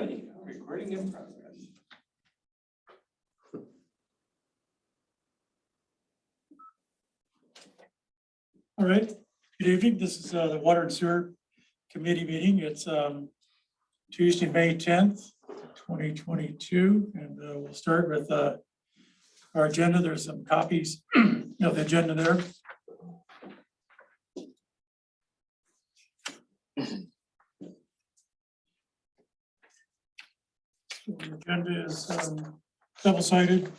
Alrighty, recording in progress. All right, good evening. This is the Water and Sewer Committee meeting. It's Tuesday, May 10th, 2022. And we'll start with our agenda. There's some copies of the agenda there. So the agenda is double-sided.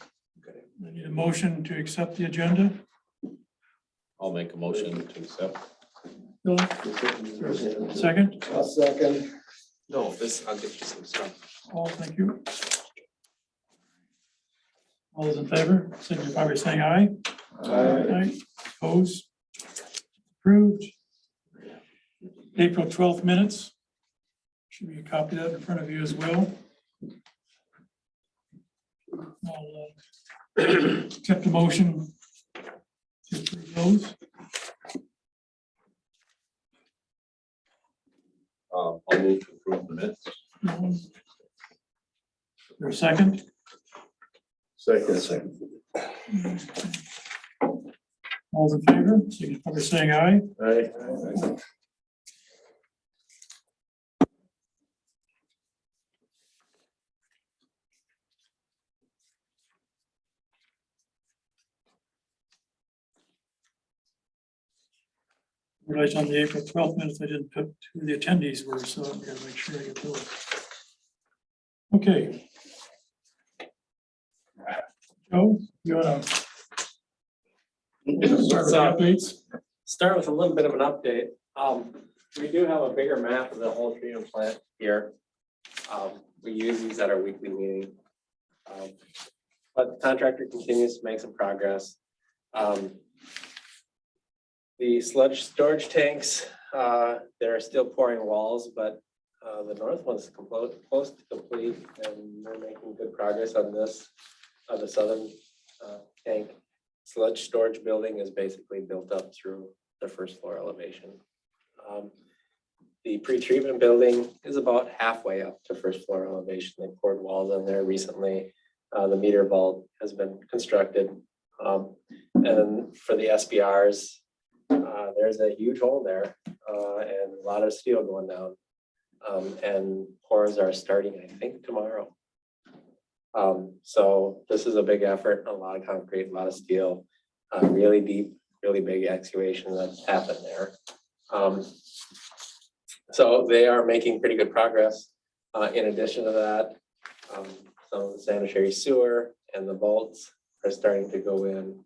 I need a motion to accept the agenda. I'll make a motion to accept. Bill, second. I'll second. No, I'll get you some stuff. All, thank you. All those in favor, signify by saying aye. Aye. Opposed? Approved. April 12th minutes. Should be a copy of that in front of you as well. I'll accept the motion to approve those. I'll move to approve the minutes. Your second? Second. All those in favor, signify by saying aye. Aye. Realized on the April 12th minutes, I didn't put who the attendees were, so I'm gonna make sure I get those. Okay. Joe, you wanna start with the updates? Start with a little bit of an update. We do have a bigger map of the whole treatment plant here. We use these at our weekly meeting. But the contractor continues to make some progress. The sludge storage tanks, they're still pouring walls, but the north one's close to complete, and we're making good progress on this. The southern tank sludge storage building is basically built up through the first floor elevation. The pre-treatment building is about halfway up to first floor elevation. They poured walls in there recently. The meter vault has been constructed. And then for the SBRs, there's a huge hole there and a lot of steel going down. And pours are starting, I think, tomorrow. So this is a big effort, a lot of concrete, a lot of steel, really deep, really big excavation that's happened there. So they are making pretty good progress. In addition to that, some of the sanitary sewer and the vaults are starting to go in.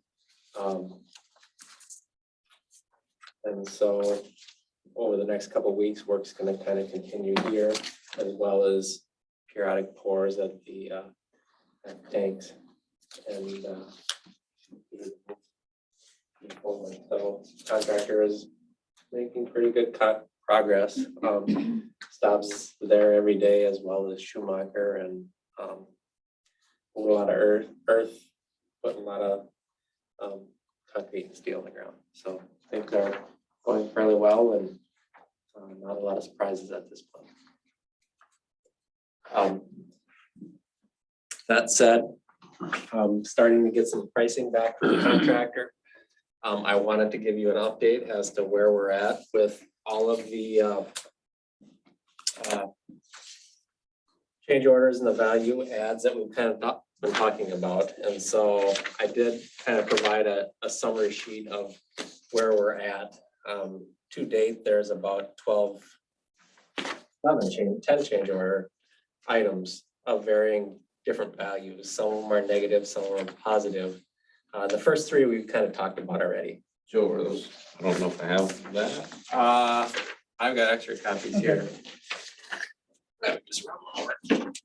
And so over the next couple of weeks, work's going to kind of continue here, as well as periodic pours at the tanks. And so contractor is making pretty good progress. Stops there every day, as well as Schumacher, and a lot of earth, putting a lot of concrete and steel on the ground. So things are going fairly well, and not a lot of surprises at this point. That said, starting to get some pricing back from the contractor. I wanted to give you an update as to where we're at with all of the change orders and the value adds that we've kind of been talking about. And so I did kind of provide a summary sheet of where we're at. To date, there's about 10 change order items of varying different values. Some of them are negative, some of them are positive. The first three we've kind of talked about already. Joe, are those? I don't know if I have that. I've got extra copies here. Just run over.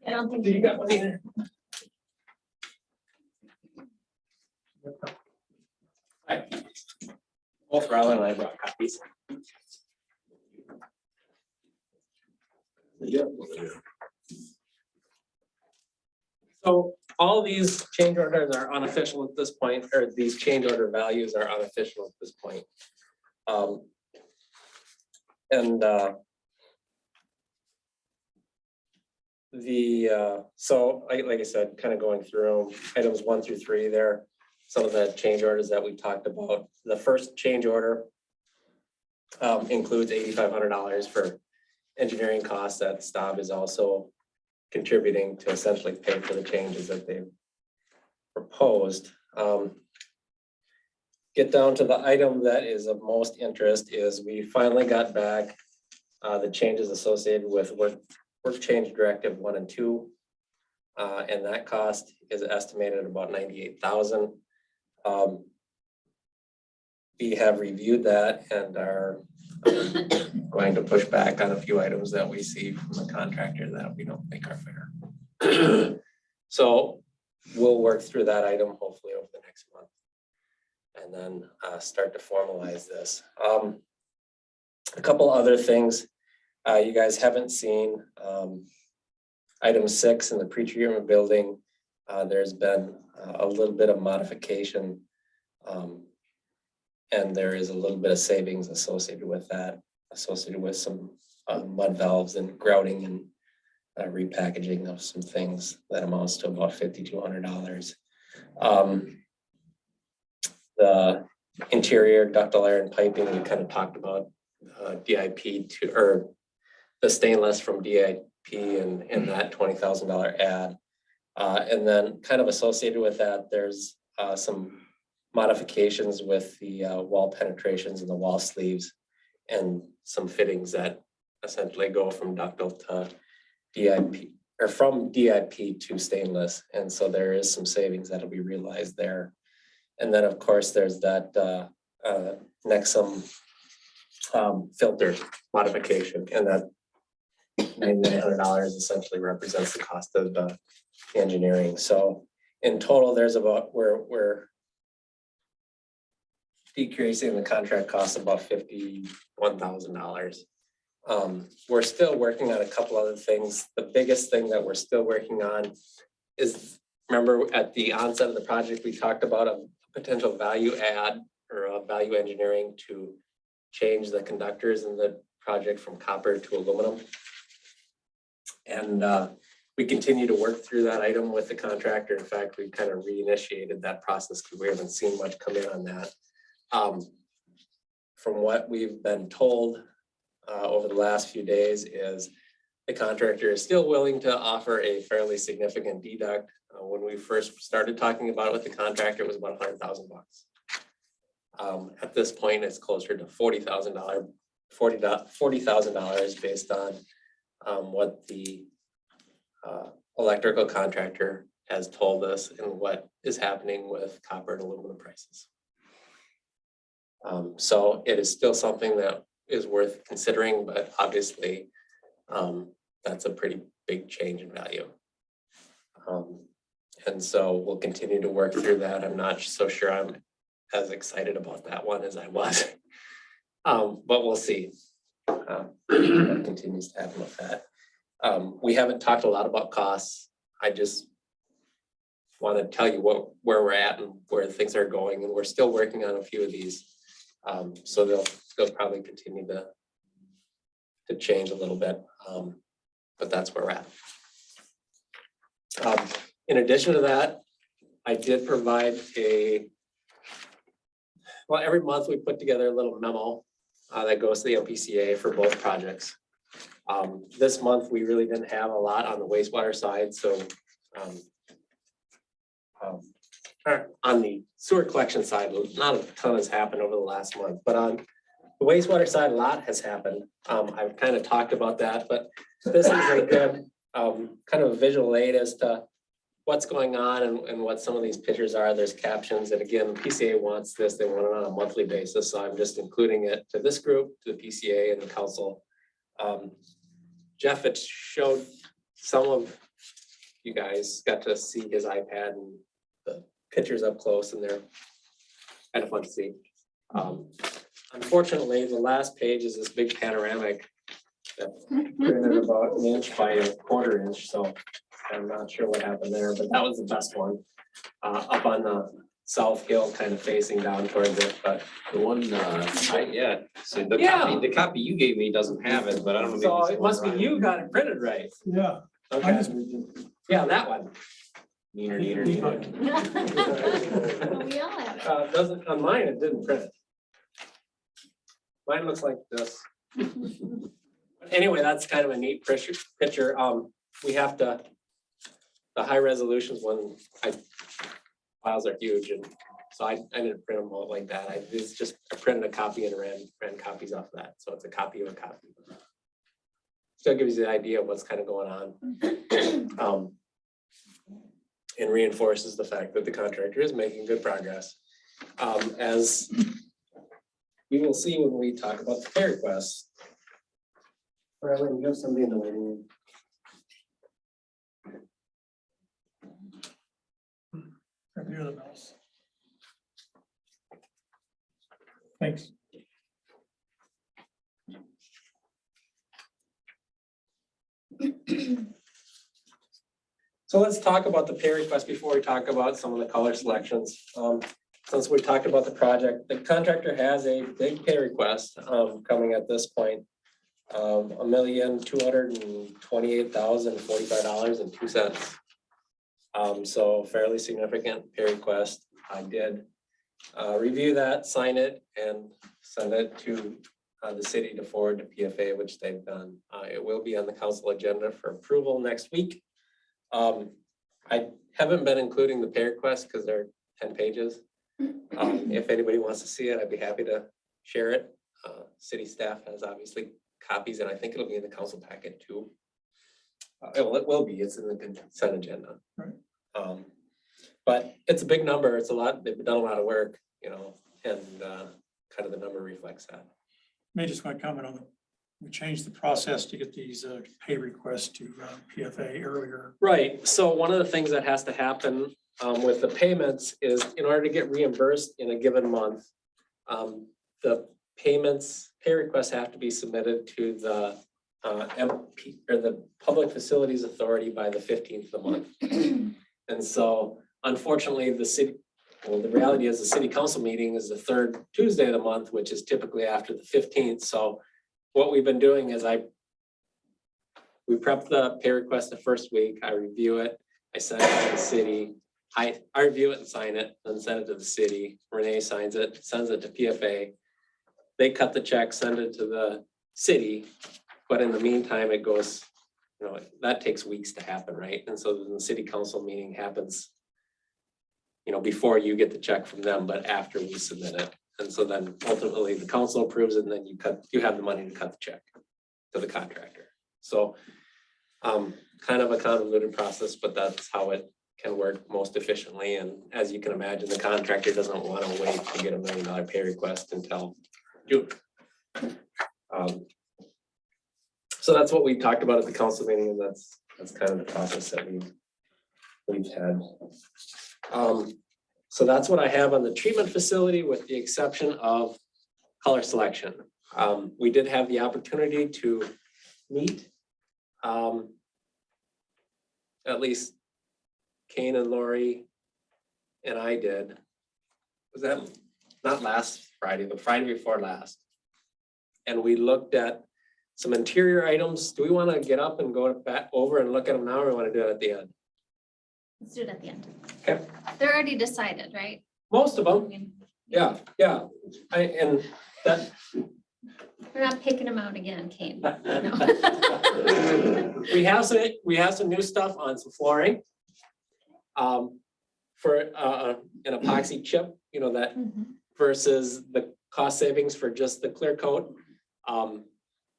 I don't think you got one either. Hi. Both Rylan and I brought copies. Yeah. So all these change orders are unofficial at this point, or these change order values are unofficial at this point. And So like I said, kind of going through items 1 through 3 there, some of the change orders that we talked about. The first change order includes $8,500 for engineering costs that Staub is also contributing to essentially pay for the changes that they've proposed. Get down to the item that is of most interest is we finally got back the changes associated with work change directive 1 and 2. And that cost is estimated at about $98,000. We have reviewed that and are going to push back on a few items that we see from the contractor that we don't think are fair. So we'll work through that item hopefully over the next month and then start to formalize this. A couple other things you guys haven't seen. Item 6 in the pretreatment building, there's been a little bit of modification and there is a little bit of savings associated with that, associated with some mud valves and grouting and repackaging of some things that amounts to about $5,200. The interior ductile iron piping, we kind of talked about DIP or the stainless from DIP and that $20,000 ad. And then kind of associated with that, there's some modifications with the wall penetrations and the wall sleeves and some fittings that essentially go from ductile to DIP or from DIP to stainless. And so there is some savings that'll be realized there. And then of course there's that Nexum filter modification, and that $9,900 essentially represents the cost of the engineering. So in total, there's about we're decreasing the contract cost about $51,000. We're still working on a couple other things. The biggest thing that we're still working on is, remember at the onset of the project, we talked about a potential value add or a value engineering to change the conductors in the project from copper to aluminum. And we continue to work through that item with the contractor. In fact, we kind of reinitiated that process because we haven't seen much come in on that. From what we've been told over the last few days is the contractor is still willing to offer a fairly significant deduct. When we first started talking about it with the contractor, it was about $100,000 bucks. At this point, it's closer to $40,000 based on what the electrical contractor has told us and what is happening with copper and aluminum prices. So it is still something that is worth considering, but obviously that's a pretty big change in value. And so we'll continue to work through that. I'm not so sure I'm as excited about that one as I was, but we'll see what continues to happen with that. We haven't talked a lot about costs. I just want to tell you where we're at and where things are going, and we're still working on a few of these. So they'll probably continue to change a little bit, but that's where we're at. In addition to that, I did provide every month we put together a little memo that goes to the MPCA for both projects. This month, we really didn't have a lot on the wastewater side, so on the sewer collection side, not a ton has happened over the last month, but on the wastewater side, a lot has happened. I've kind of talked about that, but this is a good kind of a visual aid as to what's going on and what some of these pictures are. There's captions, and again, the PCA wants this, they want it on a monthly basis, so I'm just including it to this group, to the PCA and the council. Jeff had showed some of you guys got to see his iPad and the pictures up close, and they're kind of fun to see. Unfortunately, the last page is this big panoramic that's printed about 1 inch by a 1/4 inch, so I'm not sure what happened there, but that was the best one. Up on the south hill, kind of facing down towards it, but The one, so the Yeah. copy you gave me doesn't have it, but I don't know. so it must be you got it printed right. Yeah. I just, Yeah, that one. Neener, neener, neener. Well, we all have it. Doesn't, on mine, it didn't print. Mine looks like this. Anyway, that's kind of a neat picture. We have to, the high resolutions one, files are huge, and so I didn't print them all like that. I printed a copy and ran copies off of that, so it's a copy of a copy. Still gives you the idea of what's kind of going on. And reinforces the fact that the contractor is making good progress. As we will see when we talk about the pay requests. Riley, you have somebody in the waiting room. grab the other mouse. Thanks. So let's talk about the pay request before we talk about some of the color selections. Since we talked about the project, the contractor has a big pay request coming at this point. $1,228,045.02. So fairly significant pay request. I did review that, sign it, and send it to the city to forward to PFA, which they've done. It will be on the council agenda for approval next week. I haven't been including the pay request because they're 10 pages. If anybody wants to see it, I'd be happy to share it. City staff has obviously copies, and I think it'll be in the council packet too. It will be, it's in the consent agenda. Right. But it's a big number. It's a lot. They've done a lot of work, you know, and kind of the number reflects that. May just want to comment on we changed the process to get these pay requests to PFA earlier. Right, so one of the things that has to happen with the payments is in order to get reimbursed in a given month, the pay requests have to be submitted to the MP or the Public Facilities Authority by the 15th of the month. And so unfortunately, the reality is the city council meeting is the third Tuesday of the month, which is typically after the 15th. So what we've been doing is we prep the pay request the first week, I review it, I send it to the city, I review it and sign it, then send it to the city. Renee signs it, sends it to PFA. They cut the check, send it to the city, but in the meantime, it goes, you know, that takes weeks to happen, right? And so the city council meeting happens, you know, before you get the check from them, but after we submit it. And so then ultimately the council approves it, and then you have the money to cut the check to the contractor. So kind of a convoluted process, but that's how it can work most efficiently. And as you can imagine, the contractor doesn't want to wait to get $1 million pay request until June. So that's what we talked about at the council meeting, and that's kind of the process that we've had. So that's what I have on the treatment facility, with the exception of color selection. We did have the opportunity to meet, at least Kane and Lori and I did. Was that not last Friday, but Friday before last? And we looked at some interior items. Do we want to get up and go back over and look at them now, or we want to do it at the end? Let's do it at the end. Okay. They're already decided, right? Most of I them, mean, yeah. And that. we're not picking them out again, Kane. No. We have some new stuff on some flooring. For an epoxy chip, you know, that Mhm. versus the cost savings for just the clear coat,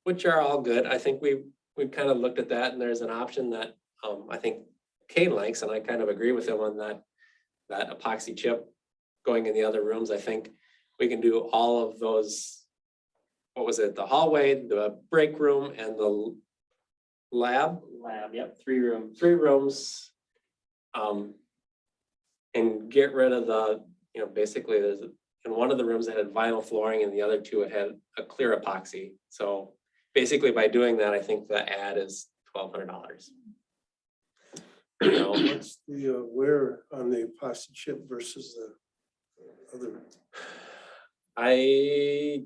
which are all good. I think we've kind of looked at that, and there's an option that I think Kane likes, and I kind of agree with him on that epoxy chip going in the other rooms. I think we can do all of those. What was it? The hallway, the break room, and the lab. Yep, 3 rooms. 3 rooms. And get rid of the, you know, basically in one of the rooms that had vinyl flooring, and the other 2 it had a clear epoxy. So basically by doing that, I think the ad is $1,200. What's the wear on the epoxy chip versus the other? I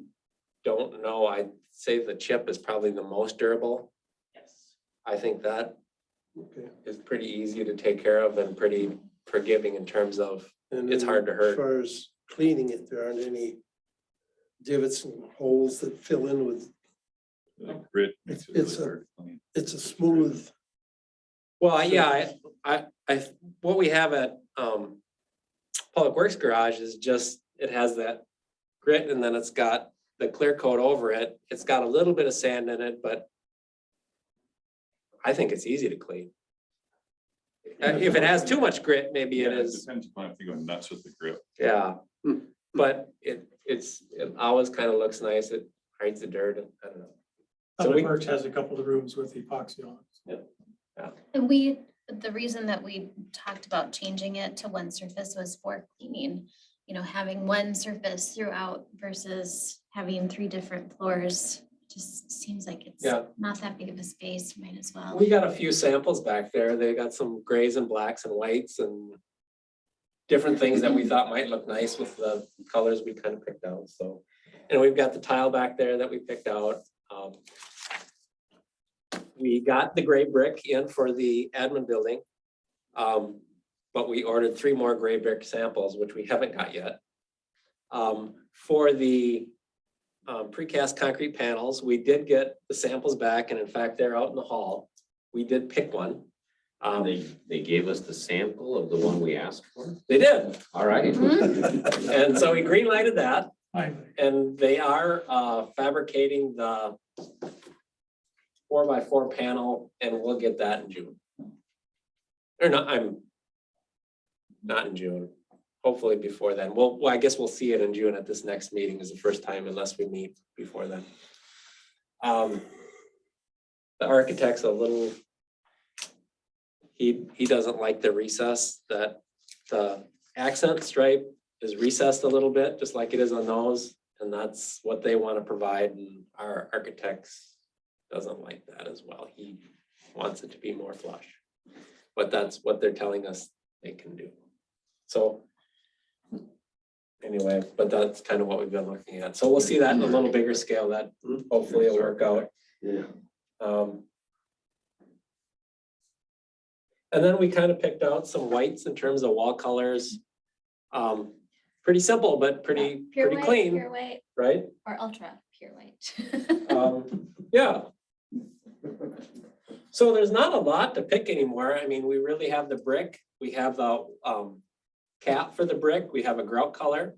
don't know. I'd say the chip is probably the most durable. Yes. I think that Okay. is pretty easy to take care of and pretty forgiving in terms of, And It's then hard to hurt. As far as cleaning it, there aren't any divots and holes that fill in with, Grit. It's- makes it really it's a- hard to clean. it's a smooth. well, yeah, what we have at Public Works Garage is just, it has that grit and then it's got the clear coat over it. It's got a little bit of sand in it, but I think it's easy to clean. If it has too much grit, maybe it Yeah, is, depends upon if you're going nuts with the grip. yeah. But it always kind of looks nice. It hides the dirt and I don't know. So Public we, Works has a couple of rooms with epoxy on it. And the reason that we talked about changing it to one surface was for cleaning. You know, having one surface throughout versus having 3 different floors just seems like it's Yeah. not that big of a space, might as well. we got a few samples back there. They got some grays and blacks and whites and different things that we thought might look nice with the colors we kind of picked out, so. And we've got the tile back there that we picked out. We got the gray brick in for the admin building. But we ordered 3 more gray brick samples, which we haven't got yet. For the precast concrete panels, we did get the samples back, and in fact, they're out in the hall. We did pick one. They gave us the sample of the one we asked for. They did, All right. Mhm. and so we green lighted that, Finally. and they are fabricating the 4x4 panel, and we'll get that in June. Or not, not in June, hopefully before then. Well, I guess we'll see it in June at this next meeting is the first time unless we meet before then. The architect's a little, he doesn't like the recess, that the accent stripe is recessed a little bit, just like it is on those. And that's what they want to provide, and our architects doesn't like that as well. He wants it to be more flush. But that's what they're telling us they can do. So anyway, but that's kind of what we've been looking at. So we'll see that in a little bigger scale, that hopefully it'll work out. Yeah. And then we kind of picked out some whites in terms of wall colors. Pretty simple, but pretty Pure white, clean, pure white, right? or ultra pure white. Yeah. So there's not a lot to pick anymore. I mean, we really have the brick, we have the cap for the brick, we have a grout color.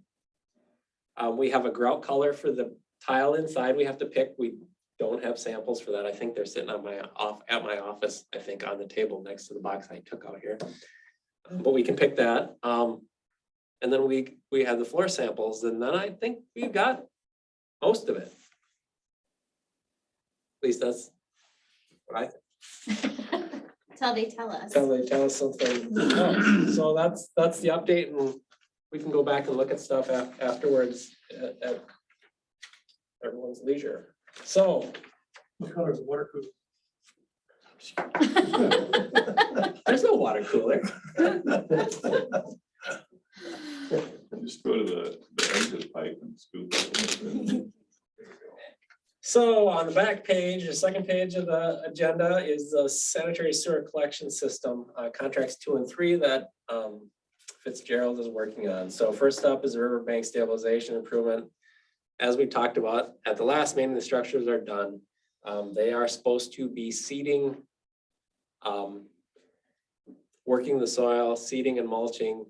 We have a grout color for the tile inside we have to pick. We don't have samples for that. I think they're sitting on at my office, I think on the table next to the box I took out here. But we can pick that. And then we have the floor samples, and then I think we've got most of it. At least that's what I think. That's how they tell us. Until they tell us something else. So that's the update, and we can go back and look at stuff afterwards at everyone's leisure. So What color is the water cooler? there's no water cooler. Just go to the exit pipe and scoop it. So on the back page, the second page of the agenda is the sanitary sewer collection system, contracts 2 and 3 that Fitzgerald is working on. So first up is the Riverbank stabilization improvement. As we talked about at the last meeting, the structures are done. They are supposed to be seeding, working the soil, seeding and mulching.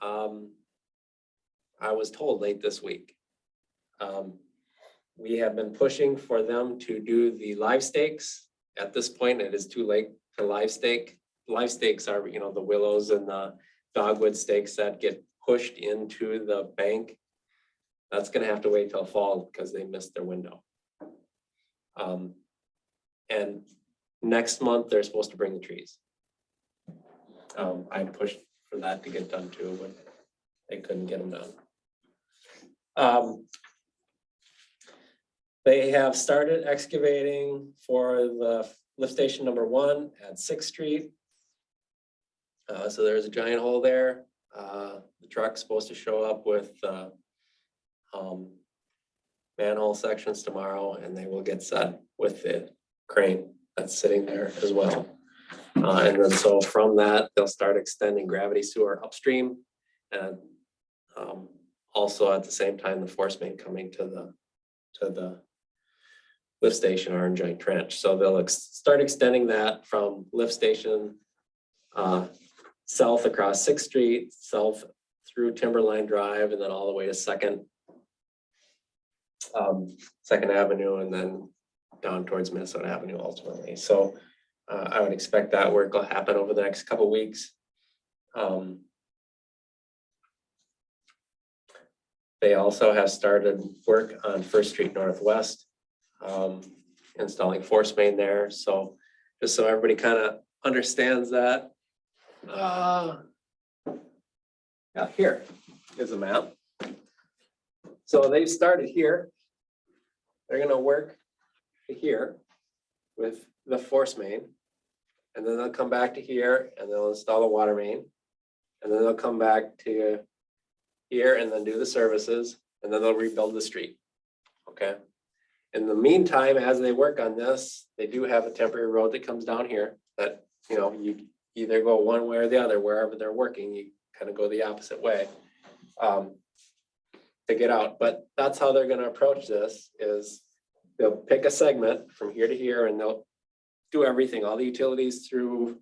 I was told late this week. We have been pushing for them to do the live stakes. At this point, it is too late for live stake. Live stakes are, the willows and the dogwood stakes that get pushed into the bank. That's gonna have to wait till fall because they missed their window. And next month, they're supposed to bring the trees. I pushed for that to get done too, but they couldn't get them done. They have started excavating for the lift station number 1 at 6th Street. So there's a giant hole there. The truck's supposed to show up with manhole sections tomorrow, and they will get set with the crane that's sitting there as well. And then so from that, they'll start extending gravity sewer upstream. And also at the same time, the force main coming to the lift station or in joint trench. So they'll start extending that from lift station south across 6th Street, south through Timberline Drive, and then all the way to Second Avenue, and then down towards Minnesota Avenue ultimately. So I would expect that work will happen over the next couple weeks. They also have started work on 1st Street Northwest, installing force main there. So just so everybody kind of understands that. Yeah, here is a map. So they've started here. They're gonna work here with the force main. And then they'll come back to here and they'll install the water main. And then they'll come back to here and then do the services, and then they'll rebuild the street. Okay. In the meantime, as they work on this, they do have a temporary road that comes down here that, you know, you either go one way or the other, wherever they're working, you kind of go the opposite way to get out. But that's how they're gonna approach this, is they'll pick a segment from here to here and they'll do everything, all the utilities through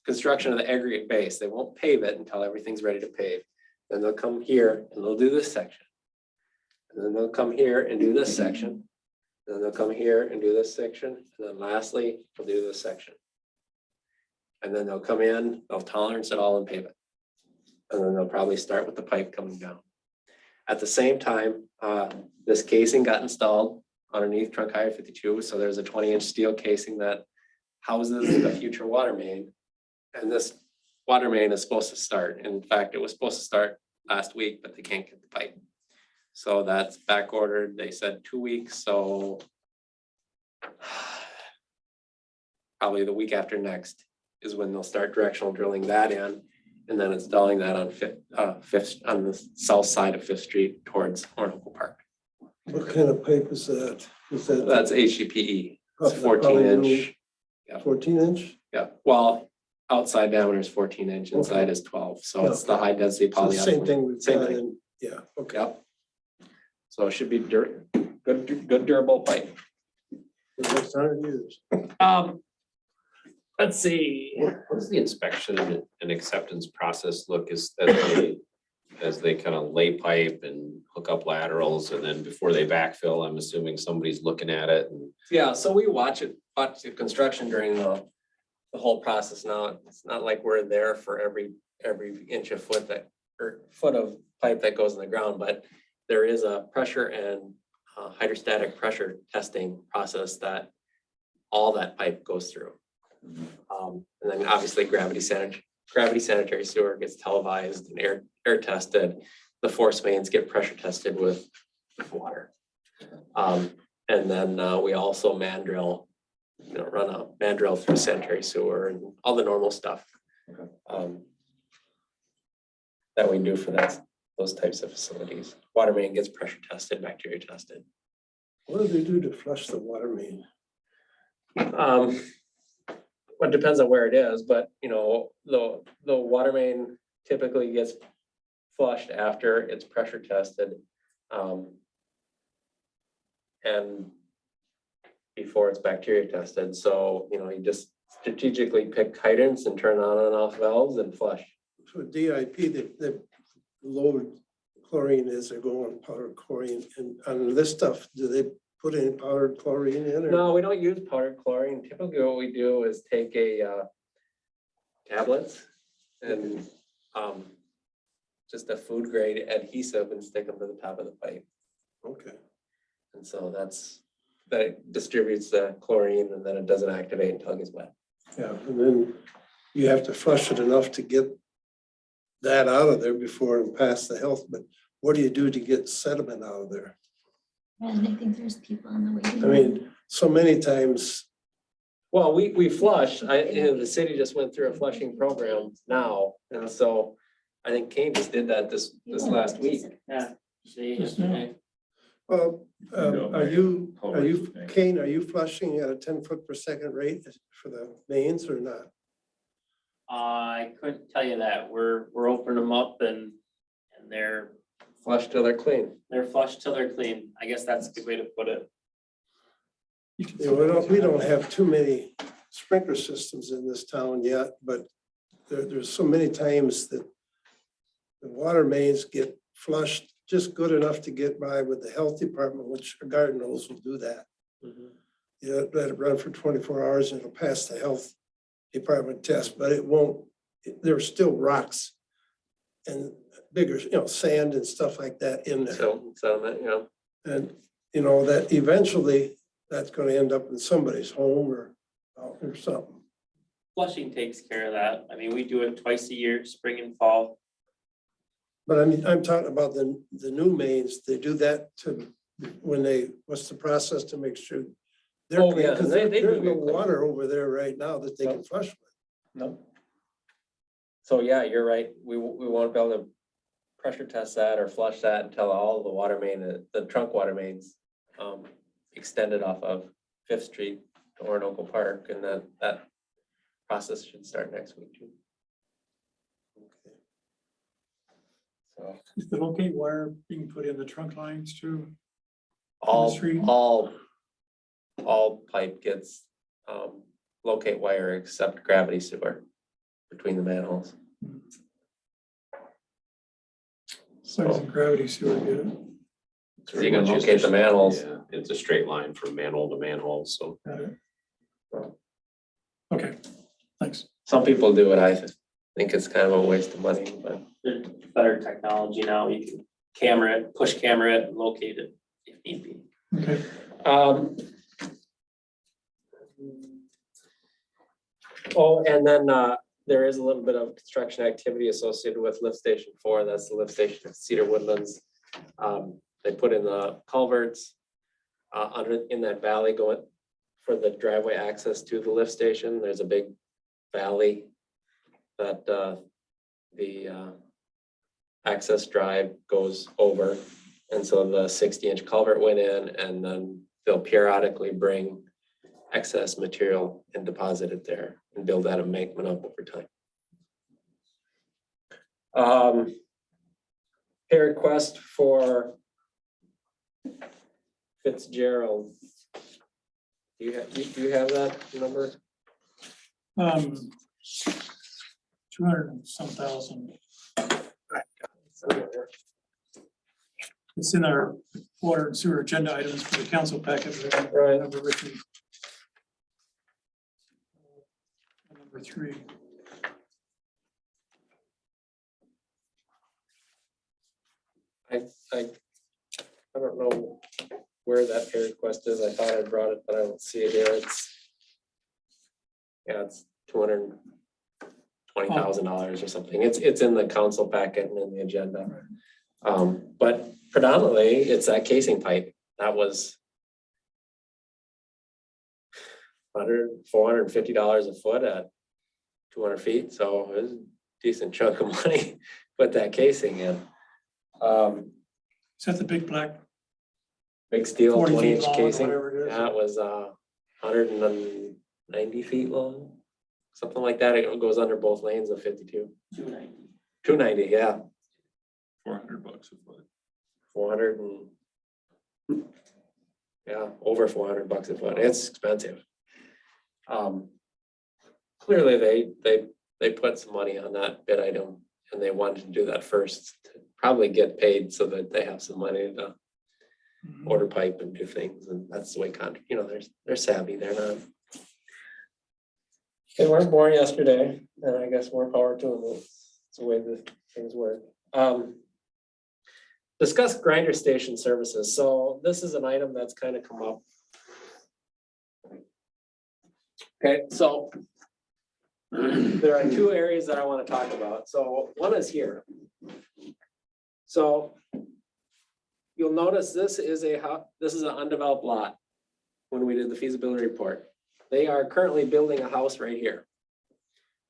construction of the aggregate base. They won't pave it until everything's ready to pave. Then they'll come here and they'll do this section. And then they'll come here and do this section. And then they'll come here and do this section. And then lastly, they'll do this section. And then they'll come in, they'll tolerance it all and pave it. And then they'll probably start with the pipe coming down. At the same time, this casing got installed underneath trunk higher 52. So there's a 20-inch steel casing that houses the future water main. And this water main is supposed to start. In fact, it was supposed to start last week, but they can't get the pipe. So that's back ordered. They said 2 weeks. So probably the week after next is when they'll start directional drilling that in, and then installing that on Fifth on the south side of 5th Street towards Hornhope Park. What kind of pipe is that? Is that? That's HDPE. It's Probably 14-inch. Yeah. 14-inch? Yeah. Well, outside diameter is 14-inch, inside is 12. So it's the high density So the polyethylene. same thing we've Same got thing. in, yeah, okay. Yep. So it should be good durable pipe. For the next 100 years. Let's see. What does the inspection and acceptance process look as they kind of lay pipe and hook up laterals, and then before they backfill, I'm assuming somebody's looking at it and. Yeah, so we watch the construction during the whole process now. It's not like we're there for every inch of foot or foot of pipe that goes in the ground, but there is a pressure and hydrostatic pressure testing process that all that pipe goes through. And then obviously gravity sanitary sewer gets televised and air tested. The force mains get pressure tested with water. And then we also man drill, run a man drill through sanitary sewer and all the normal stuff that we do for those types of facilities. Water main gets pressure tested, bacteria tested. What do they do to flush the water main? Well, it depends on where it is, but the water main typically gets flushed after it's pressure tested. And before it's bacteria tested. So, you just strategically pick hydrants and turn on and off valves and flush. So DIP, the low chlorine is they're going powdered chlorine, and on this stuff, do they put any powdered chlorine in? Or? No, we don't use powdered chlorine. Typically what we do is take tablets and just a food grade adhesive and stick them to the top of the pipe. Okay. And so that distributes the chlorine, and then it doesn't activate until it gets wet. Yeah, and then you have to flush it enough to get that out of there before it pass the health. But what do you do to get sediment out of there? And I think there's people on the waiting. I mean, so many times, Well, we flush. The city just went through a flushing program now, and so I think Kane just did that this last week. Yes, ma'am. Well, No, are you, culverts thing. Kane, are you flushing at a 10 foot per second rate for the mains or not? I couldn't tell you that. We're opening them up and they're Flush till they're clean. flushed till they're clean. I guess that's a good way to put it. You can You know, we don't have too many sprinkler systems in this town yet, but there's so many times that the water mains get flushed just good enough to get by with the health department, which a garden hose will do that. You know, let it run for 24 hours and it'll pass the health department test, but it won't, there's still rocks and bigger, you know, sand and stuff like that in there. So, sediment, you know. And, you know, that eventually that's gonna end up in somebody's home or something. Flushing takes care of that. I mean, we do it twice a year, spring and fall. But I mean, I'm talking about the new mains, they do that to, when they, what's the process to make sure? They're Oh, clean, yeah, because they there's do no get clean. water over there right now that they can flush with. No. So yeah, you're right. We won't be able to pressure test that or flush that until all the water main, the trunk water mains extended off of Fifth Street to Orinoco Park, and that process should start next week too. So Is the locate wire being put in the trunk lines too? street? all pipe gets locate wire except gravity sewer between the manholes. So doesn't gravity sewer get it? So you're gonna Locate the manholes. Yeah, it's a straight line from manhole to manhole, so. Got it. Okay, thanks. Some people do it. I think it's kind of a waste of money, but There's better technology now. You can camera it, push camera it, and locate it if need be. Okay, oh, and then there is a little bit of construction activity associated with lift station 4. That's the lift station at Cedar Woodlands. They put in the culverts under in that valley going for the driveway access to the lift station. There's a big valley that the access drive goes over. And so the 60-inch culvert went in, and then they'll periodically bring excess material and deposit it there and build that embankment up over time. Pay request for Fitzgerald. Do you have that number? 200 and some thousand. It's in our water and sewer agenda items for the council packet. Right. Number written. Number 3. I don't know where that pay request is. I thought I brought it, but I don't see it here. It's $220,000 or something. It's in the council packet and in the agenda. But predominantly, it's that casing pipe. That was $450 a foot at 200 feet. So it was a decent chunk of money, put that casing in. Is that the big black Big steel 40 feet 20-inch long or casing. whatever it is? Yeah, it was 190 feet long, something like that. It goes under both lanes of 52. 290. 290, yeah. $400 a foot. 400 and yeah, over $400 a foot. It's expensive. Clearly they put some money on that bid item, and they wanted to do that first to probably get paid so that they have some money to order pipe and do things. And that's the way they're savvy. They're not. They weren't born yesterday, and I guess more power to them. It's the way the things work. Discuss grinder station services. So this is an item that's kind of come up. Okay, so there are two areas that I want to talk about. So one is here. So you'll notice this is an undeveloped lot when we did the feasibility report. They are currently building a house right here.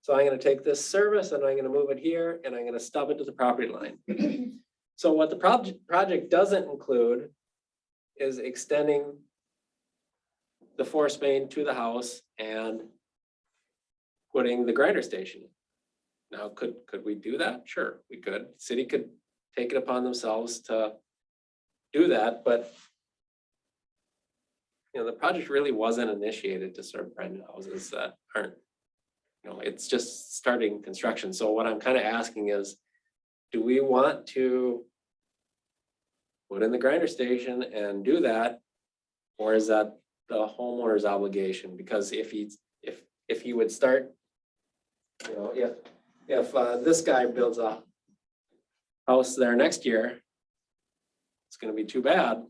So I'm going to take this service and I'm going to move it here, and I'm going to stub it to the property line. So what the project doesn't include is extending the force main to the house and putting the grinder station in. Now, could we do that? Sure, we could. City could take it upon themselves to do that, but the project really wasn't initiated to serve brand new houses that aren't, it's just starting construction. So what I'm kind of asking is, do we want to put in the grinder station and do that? Or is that the homeowner's obligation? Because if he would start, if this guy builds a house there next year, it's gonna be too bad.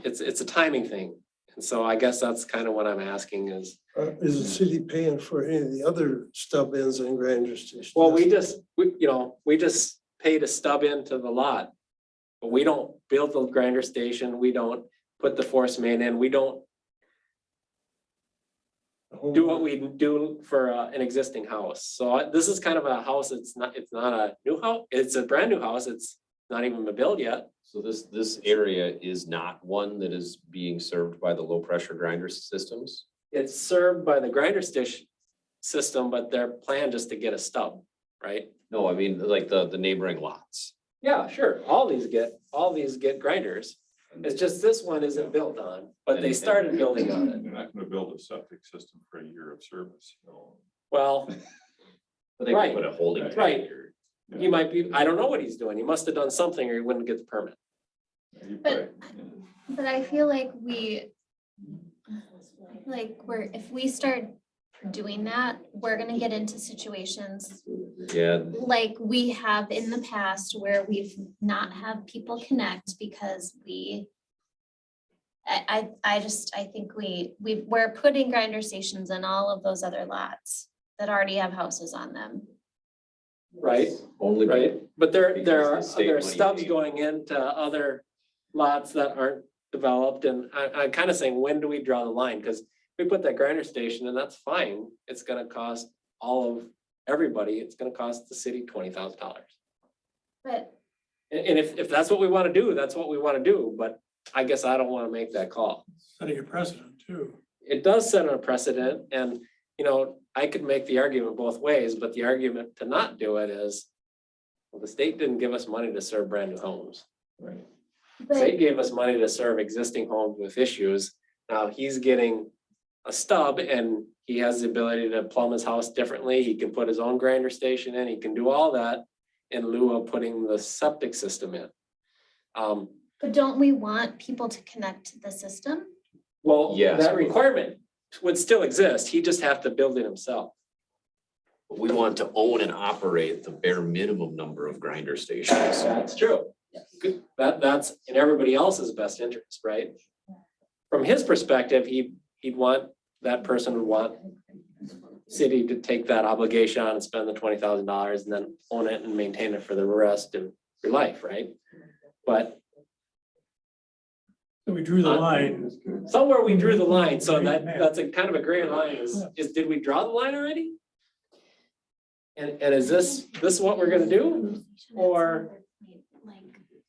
It's a timing thing. And so I guess that's kind of what I'm asking is, Is the city paying for any of the other stub ins and grinder stations? well, we just pay to stub into the lot. But we don't build the grinder station. We don't put the force main in. We don't do what we do for an existing house. So this is kind of a house. It's not a new house. It's a brand new house. It's not even built yet. So this area is not one that is being served by the low pressure grinder systems? It's served by the grinder station system, but their plan just to get a stub, right? No, I mean, like the neighboring lots. Yeah, sure. All these get grinders. It's just this one isn't built on, but they started building on it. They're not gonna build a septic system for a year of service. Well, But they Right. could put a holding tank Right. or. he might be, I don't know what he's doing. He must have done something or he wouldn't get the permit. But I feel like if we start doing that, we're gonna get into situations Yeah, like we have in the past where we've not had people connect because I think we're putting grinder stations in all of those other lots that already have houses on them. Right, only. right. But there Because the state are money stubs paid. going into other lots that aren't developed. And I'm kind of saying, when do we draw the line? Because we put that grinder station and that's fine. It's gonna cost all of everybody. It's gonna cost the city $20,000. But And if that's what we want to do, that's what we want to do. But I guess I don't want to make that call. Setting a precedent too. It does set a precedent and, I could make the argument both ways, but the argument to not do it is, well, the state didn't give us money to serve brand new homes. Right. but State gave us money to serve existing homes with issues. Now he's getting a stub and he has the ability to plumb his house differently. He can put his own grinder station in. He can do all that in lieu of putting the septic system in. but don't we want people to connect to the system? Well, Yes. that requirement would still exist. He just have to build it himself. But we want to own and operate the bare minimum number of grinder stations. That's true. Good. That's in everybody else's best interest, right? From his perspective, he'd want, that person would want city to take that obligation on and spend the $20,000 and then own it and maintain it for the rest of your life, right? But So we drew the line. somewhere we drew the line, so that's a kind of a gray line is did we draw the line already? And is this what we're gonna do? Or-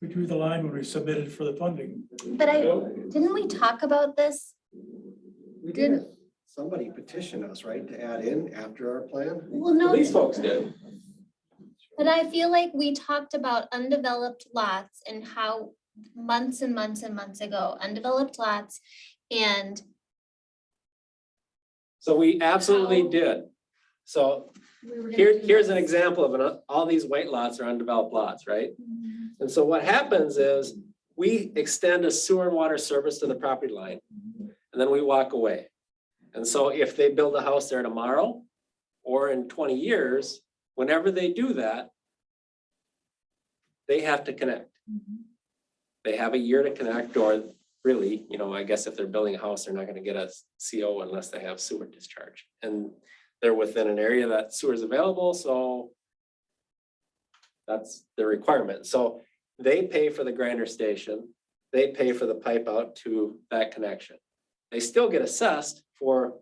We drew the line when we submitted for the funding. But didn't we talk about this? We did. Somebody petitioned us, right, to add in after our plan? Well, no, These folks did. but I feel like we talked about undeveloped lots and how months and months and months ago, undeveloped lots and So we absolutely did. So we were gonna do here's an this. example of all these white lots are undeveloped lots, right? And so what happens is we extend a sewer and water service to the property line and then we walk away. And so if they build a house there tomorrow or in 20 years, whenever they do that, they have to connect. They have a year to connect, or really, I guess if they're building a house, they're not gonna get a CO unless they have sewer discharge. And they're within an area that sewer is available, so that's the requirement. So they pay for the grinder station, they pay for the pipe out to that connection. They still get assessed for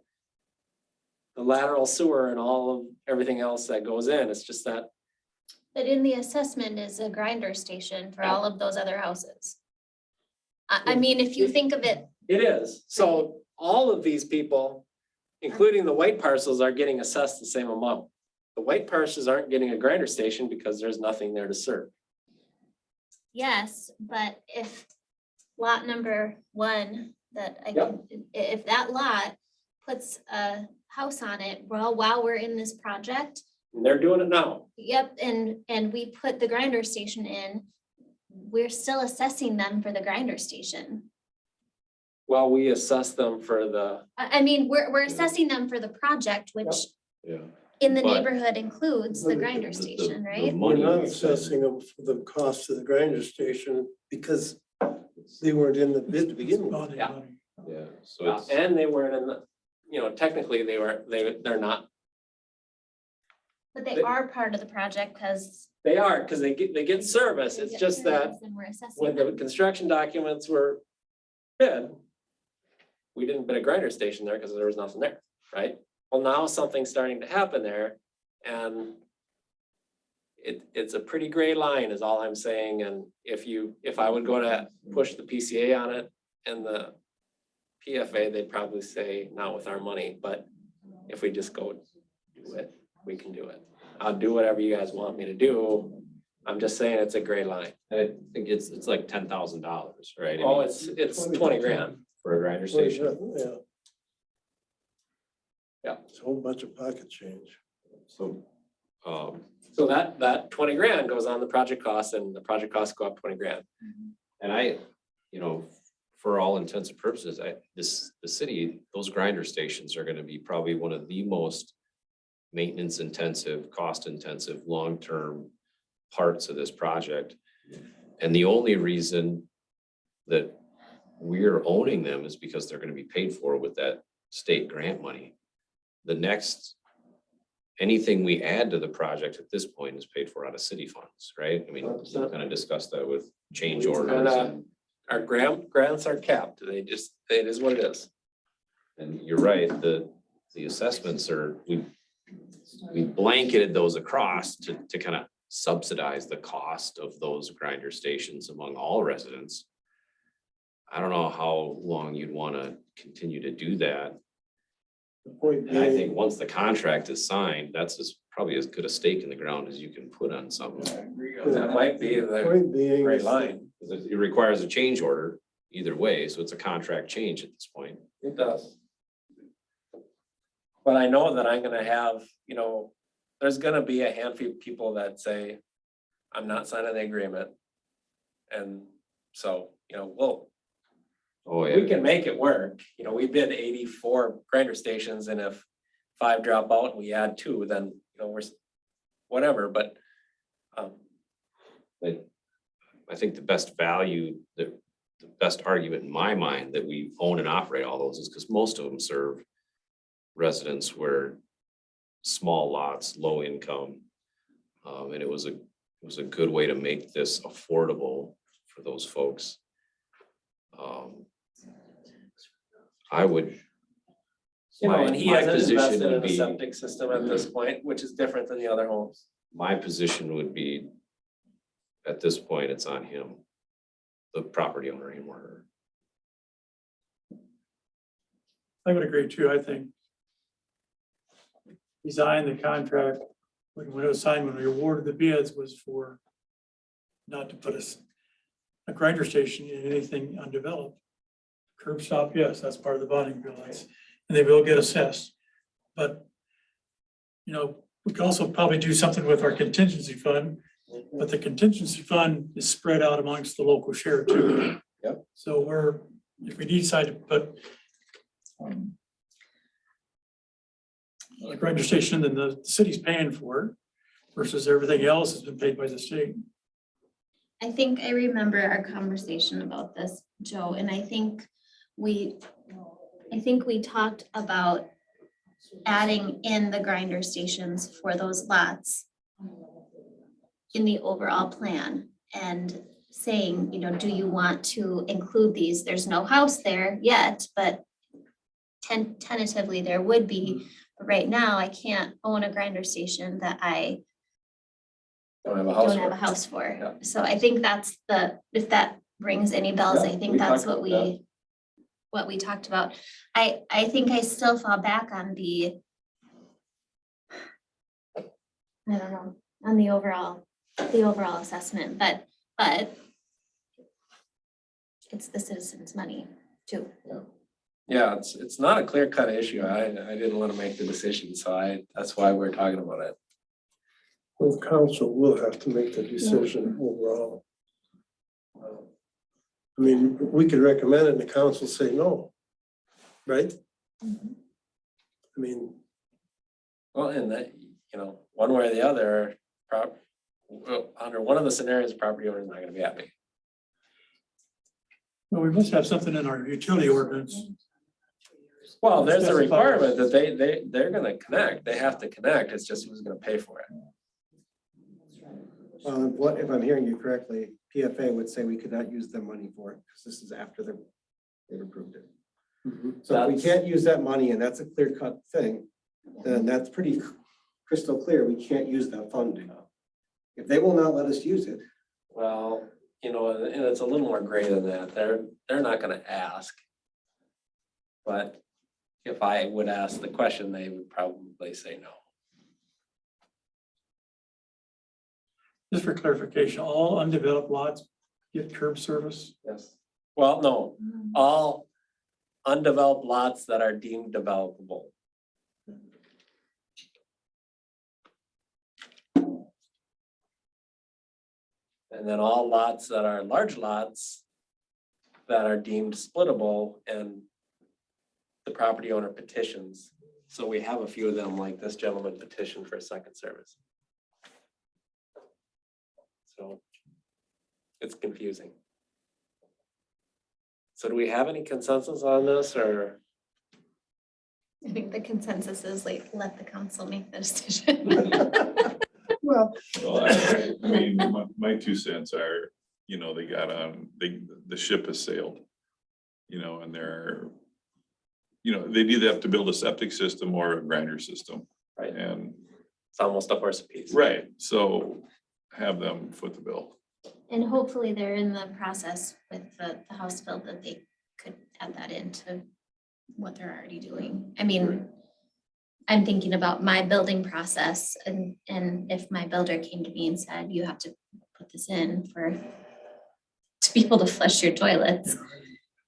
the lateral sewer and all of everything else that goes in. It's just that, But in the assessment is a grinder station for all of those other houses. I mean, if you think of it, It is. So all of these people, including the white parcels, are getting assessed the same amount. The white parcels aren't getting a grinder station because there's nothing there to serve. yes, but if lot number one that I Yep. can, if that lot puts a house on it, well, while we're in this project, And they're doing it now. yep, and we put the grinder station in, we're still assessing them for the grinder station. While we assess them for the, I mean, we're assessing them for the project, which Yeah. in the But- neighborhood includes the grinder The- station, the right? We're money not we spend- assessing them for the cost of the grinder station because they weren't in the bid to begin with. Bonding Yeah. money. Yeah, so it's, and they weren't in the, technically they're not, But they are part of the project because. they are, because they get service. It's just that And we're assessing when the them. construction documents were bid, we didn't bid a grinder station there because there was nothing there, right? Well, now something's starting to happen there, and it's a pretty gray line is all I'm saying, and if I would go to push the PCA on it and the PFA, they'd probably say, not with our money, but if we just go do it, we can do it. I'll do whatever you guys want me to do. I'm just saying it's a gray line. I think it's like $10,000, right? I Oh, mean, it's 20 grand. For a grinder station. Yeah. Yeah. It's a whole bunch of pocket change. So, So that 20 grand goes on the project cost, and the project costs go up 20 grand. and I, for all intents and purposes, the city, those grinder stations are gonna be probably one of the most maintenance intensive, cost intensive, long-term parts of this project. And the only reason that we're owning them is because they're gonna be paid for with that state grant money. The next, anything we add to the project at this point is paid for out of city funds, right? I mean, we 100%. kind of discussed that with change It's orders kinda- Our grants are capped. It is what it is. and you're right, the assessments are, we blanketed those across to kind of subsidize the cost of those grinder stations among all residents. I don't know how long you'd want to continue to do that. The point And I think being, once the contract is signed, that's probably as good a stake in the ground as you can put on something. That might be the point being. gray is line. Because it requires a change order either way, so it's a contract change at this point. It does. But I know that I'm gonna have, there's gonna be a handful of people that say, I'm not signing the agreement. And so, Oh, we yeah, can make it work. We bid 84 grinder stations, and if 5 drop out and we add 2, then, we're whatever, but I think the best value, the best argument in my mind that we own and operate all those is because most of them serve residents where small lots, low income. And it was a good way to make this affordable for those folks. I would. and he my hasn't position invested would in a be- septic system at this point, which is different than the other homes. My position would be, at this point, it's on him, the property owner, him or her. I would agree too, I think. Design the contract, when it was signed, when we awarded the bids, was for not to put a grinder station in anything undeveloped. Curb stop, yes, that's part of the bonding bill, and they will get assessed. But, we could also probably do something with our contingency fund, but the contingency fund is spread out amongst the local share too. Yep. So if we decide to put a grinder station, then the city's paying for it versus everything else has been paid by the state. I think I remember our conversation about this, Joe, and I think we talked about adding in the grinder stations for those lots in the overall plan and saying, do you want to include these? There's no house there yet, but tentatively there would be. But right now, I can't own a grinder station that I Don't have a house don't have for a house for. Yeah. So I think that's if that rings any bells. I Yeah, think we that's talked what about what we talked about. I think I still fall back on I don't know, on the overall assessment, but it's the citizens' money too. Yeah, it's not a clear cut issue. I didn't want to make the decision, so that's why we're talking about it. Well, council will have to make the decision overall. I mean, we could recommend it and the council say no, right? I mean, Well, and that, one way or the other, under one of the scenarios, property owner is not gonna be happy. Well, we must have something in our utility ordinance. Well, there's a Specify- requirement that they're gonna connect. They have to connect. It's just who's gonna pay for it. What, if I'm hearing you correctly, PFA would say we could not use their money for it, because this is after they've approved it. So if we That's- can't use that money, and that's a clear cut thing, then that's pretty crystal clear, we can't use that funding. If they will not let us use it, Well, and it's a little more gray than that. They're not gonna ask. But if I would ask the question, they would probably say no. Just for clarification, all undeveloped lots get curb service. Yes. Well, no, all undeveloped lots that are deemed developable. And then all lots that are large lots that are deemed splittable and the property owner petitions. So we have a few of them, like this gentleman petitioned for a second service. So it's confusing. So do we have any consensus on this, or? I think the consensus is like, let the council make the decision. well, Well, I mean, my 2 cents are, they got on, the ship has sailed. And they'd either have to build a septic system or a grinder system. Right. And, It's almost a horse apiece. right, so have them foot the bill. And hopefully they're in the process with the House bill that they could add that into what they're already doing. I mean, I'm thinking about my building process and if my builder came to me and said, you have to put this in to be able to flush your toilets,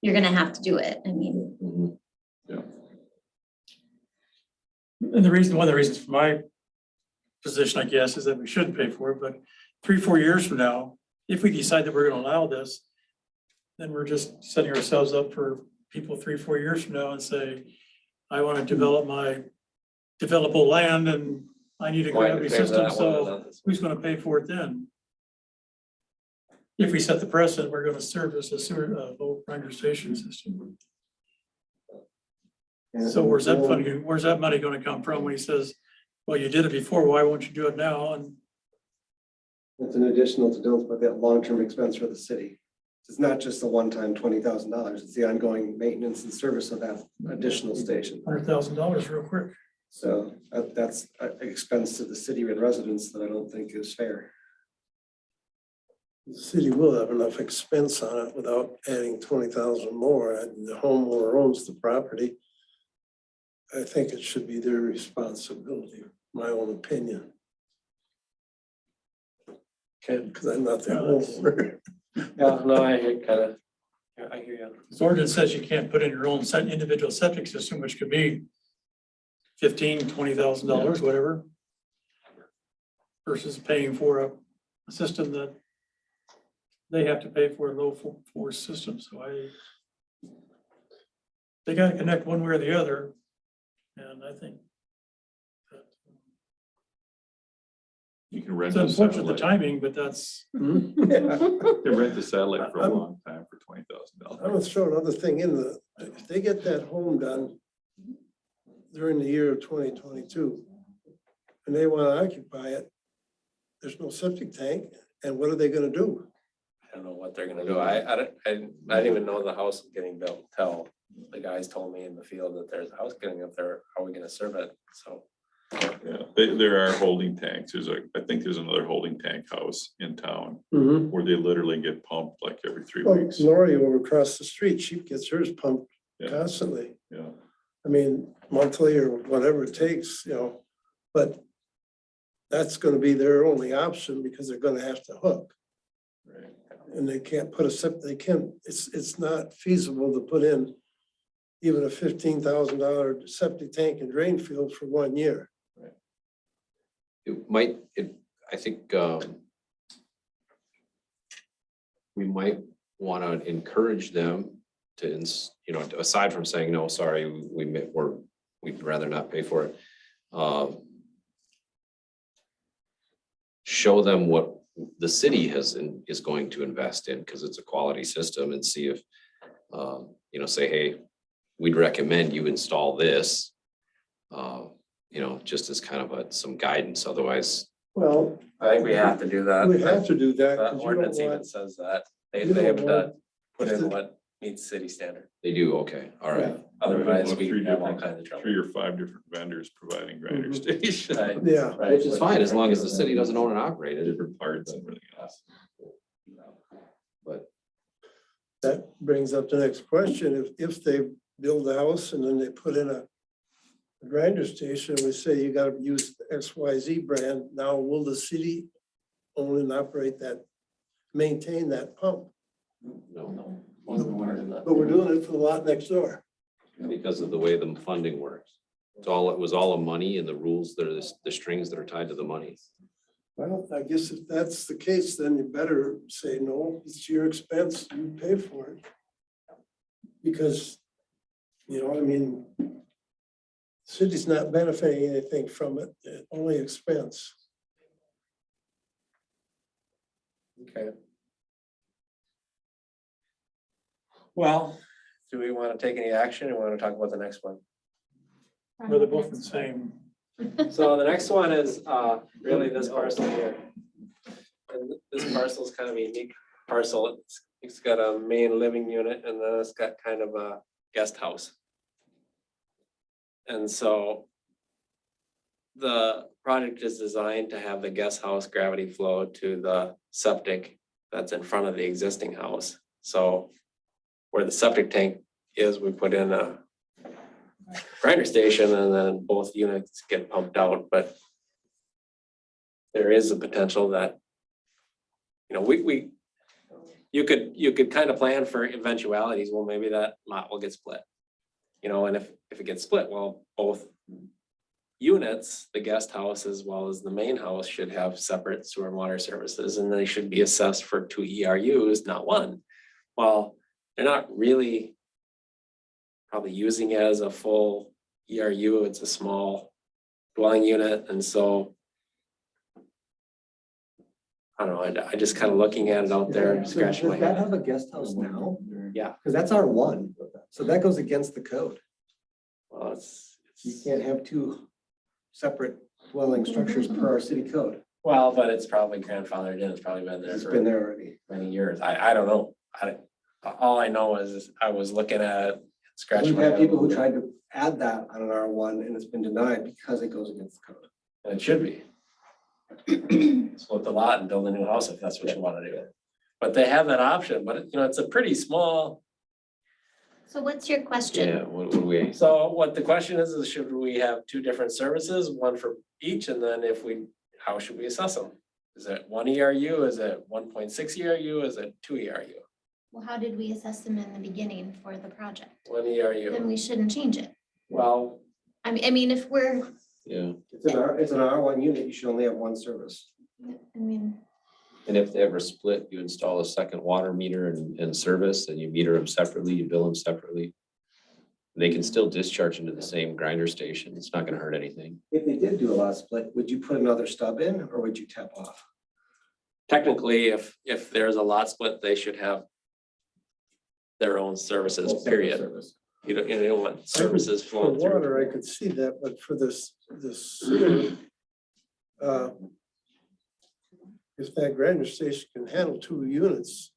you're gonna have to do it. I mean, And one of the reasons for my position, I guess, is that we shouldn't pay for it, but 3-4 years from now, if we decide that we're gonna allow this, then we're just setting ourselves up for people 3-4 years from now and say, I want to develop my developable land and I need a gravity system, so who's gonna pay for it then? If we set the precedent, we're gonna service a sewer, low grinder station system. So where's that money gonna come from when he says, well, you did it before, why won't you do it now? And it's an additional to deal with that long-term expense for the city. It's not just the one-time $20,000, it's the ongoing maintenance and service of that additional station. $100,000 real quick. So that's an expense to the city and residents that I don't think is fair. the city will have enough expense on it without adding 20,000 more, and the homeowner owns the property. I think it should be their responsibility, my own opinion. Okay. Because I'm not the homeowner. Yeah, no, I hear you. This ordinance says you can't put in your own individual septic system, which could be $15,000-$20,000, whatever. Versus paying for a system that they have to pay for a low force system, so they gotta connect one way or the other. And I think You can rent it's the unfortunate the satellite. timing, but that's, You can rent the satellite for a long time for I'm $20,000. gonna throw another thing in if they get that home done during the year of 2022, and they want to occupy it, there's no septic tank, and what are they gonna do? I don't know what they're gonna do. I didn't even know the house was getting built until the guys told me in the field that there's a house getting up there. How are we gonna serve it? So Yeah, there are holding tanks. I think there's another holding tank house in town where they literally get pumped like every 3 Well, weeks. Lori over across the street, she gets hers pumped Yeah, constantly. yeah. I mean, monthly or whatever it takes, but that's gonna be their only option because they're gonna have to hook. Right. And they can't put it's not feasible to put in even a $15,000 septic tank and drain field for 1 year. I think we might want to encourage them to, aside from saying, no, sorry, we'd rather not pay for it. Show them what the city is going to invest in, because it's a quality system, and see if, say, hey, we'd recommend you install this, just as kind of some guidance. Otherwise, Well, I think we have to do that. we have to do that. The 'cause you don't ordinance even want- says that. They you don't have want- to put if in the- what meets city standard. they do, okay, all right. Otherwise, Well, we three have all different- kinds of trouble. 3 or 5 different vendors providing grinder Mhm. station. Right, Yeah, right. Which is fine, as long as the city doesn't own and operate it. Different parts and everything else. But that brings up the next question. If they build a house and then they put in a grinder station, we say you gotta use the XYZ brand. Now, will the city own and operate that, maintain that pump? no, But we're doing it for the lot next door. because of the way the funding works. It was all a money, and the rules, that are the strings that are tied to the money. Well, I guess if that's the case, then you better say, no, it's your expense, you pay for it. Because, I mean, city's not benefiting anything from it, only expense. Okay. Well, do we want to take any action or want to talk about the next one? Where they're both the same. So the next one is really this parcel here. And this parcel is kind of a unique parcel. It's got a main living unit and then it's got kind of a guest house. And so the project is designed to have the guest house gravity flow to the septic that's in front of the existing house. So where the septic tank is, we put in a grinder station and then both units get pumped out, but there is a potential that, you could kind of plan for eventualities. Well, maybe that lot will get split. And if it gets split, well, both units, the guest house as well as the main house, should have separate sewer and water services, and they should be assessed for 2 ERUs, not one. Well, they're not really probably using it as a full ERU. It's a small dwelling unit, and so I don't know, I just kind of looking at it out there, scratching my Does that head. have a guest house now? Yeah, Because that's R1, so that goes against the code. well, You can't have 2 separate dwelling structures per our city code. well, but it's probably grandfathered in. It's probably been there It's for been there already. many years. I don't know. All I know is I was looking at it, scratching We've my had head. people who tried to add that on an R1 and it's been denied because it goes against the code. And it should be. Split the lot and build a new house if that's what you want to do. But they have that option, but it's a pretty small. So what's your question? Yeah, what do we? So what the question is should we have 2 different services, one for each? And then how should we assess them? Is it 1 ERU? Is it 1.6 ERU? Is it 2 ERU? Well, how did we assess them in the beginning for the project? 1 Then ERU. we shouldn't change it. Well, I mean, if we're, Yeah, It's an R1 unit, you should only have 1 service. and if they ever split, you install a second water meter and service, and you meter them separately, you bill them separately. They can still discharge into the same grinder station. It's not gonna hurt anything. If they did do a lot split, would you put another stub in or would you tap off? technically, if there's a lot split, they should have their own services, Separate period. service. You don't want services For flowing through. water, I could see that, but for this sewer, if that grinder station can handle 2 units,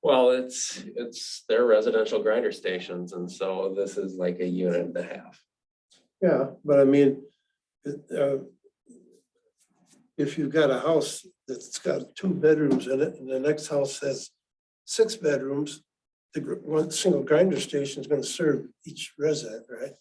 Well, it's their residential grinder stations, and so this is like a unit and a half. Yeah, but I mean, if you've got a house that's got 2 bedrooms in it and the next house has 6 bedrooms, one single grinder station is gonna serve each resident, right?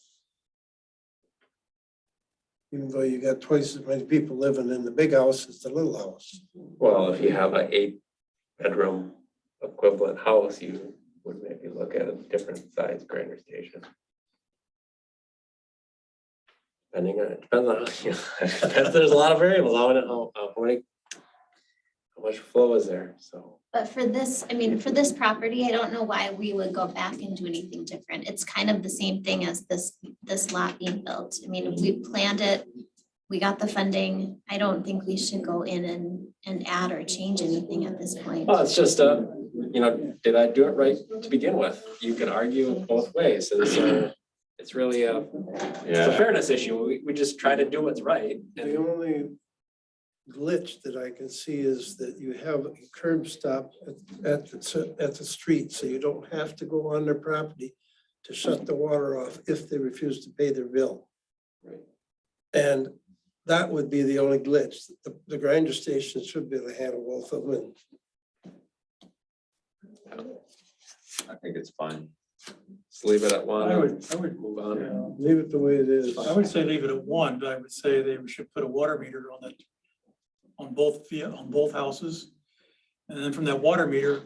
Even though you got twice as many people living in the big house as the little house. Well, if you have an 8-bedroom equivalent house, you would maybe look at a different size grinder station. Depending on, depends on, you know, there's a lot of variables on it, how much flow is there, so. But for this, I mean, for this property, I don't know why we would go back and do anything different. It's kind of the same thing as this lot being built. I mean, we planned it, we got the funding. I don't think we should go in and add or change anything at this point. Well, it's just, you know, did I do it right to begin with? You can argue both ways, and so it's really it's a fairness issue. We just try to do what's right. The only glitch that I can see is that you have a curb stop at the street, so you don't have to go on their property to shut the water off if they refuse to pay their bill. Right. And that would be the only glitch. The grinder station should be able to handle both of them. I think it's fine. Just leave it at one. I and would, move on. yeah, Leave it the way it is. I would say leave it at 1, but I would say they should put a water meter on that, on both houses. And then from that water meter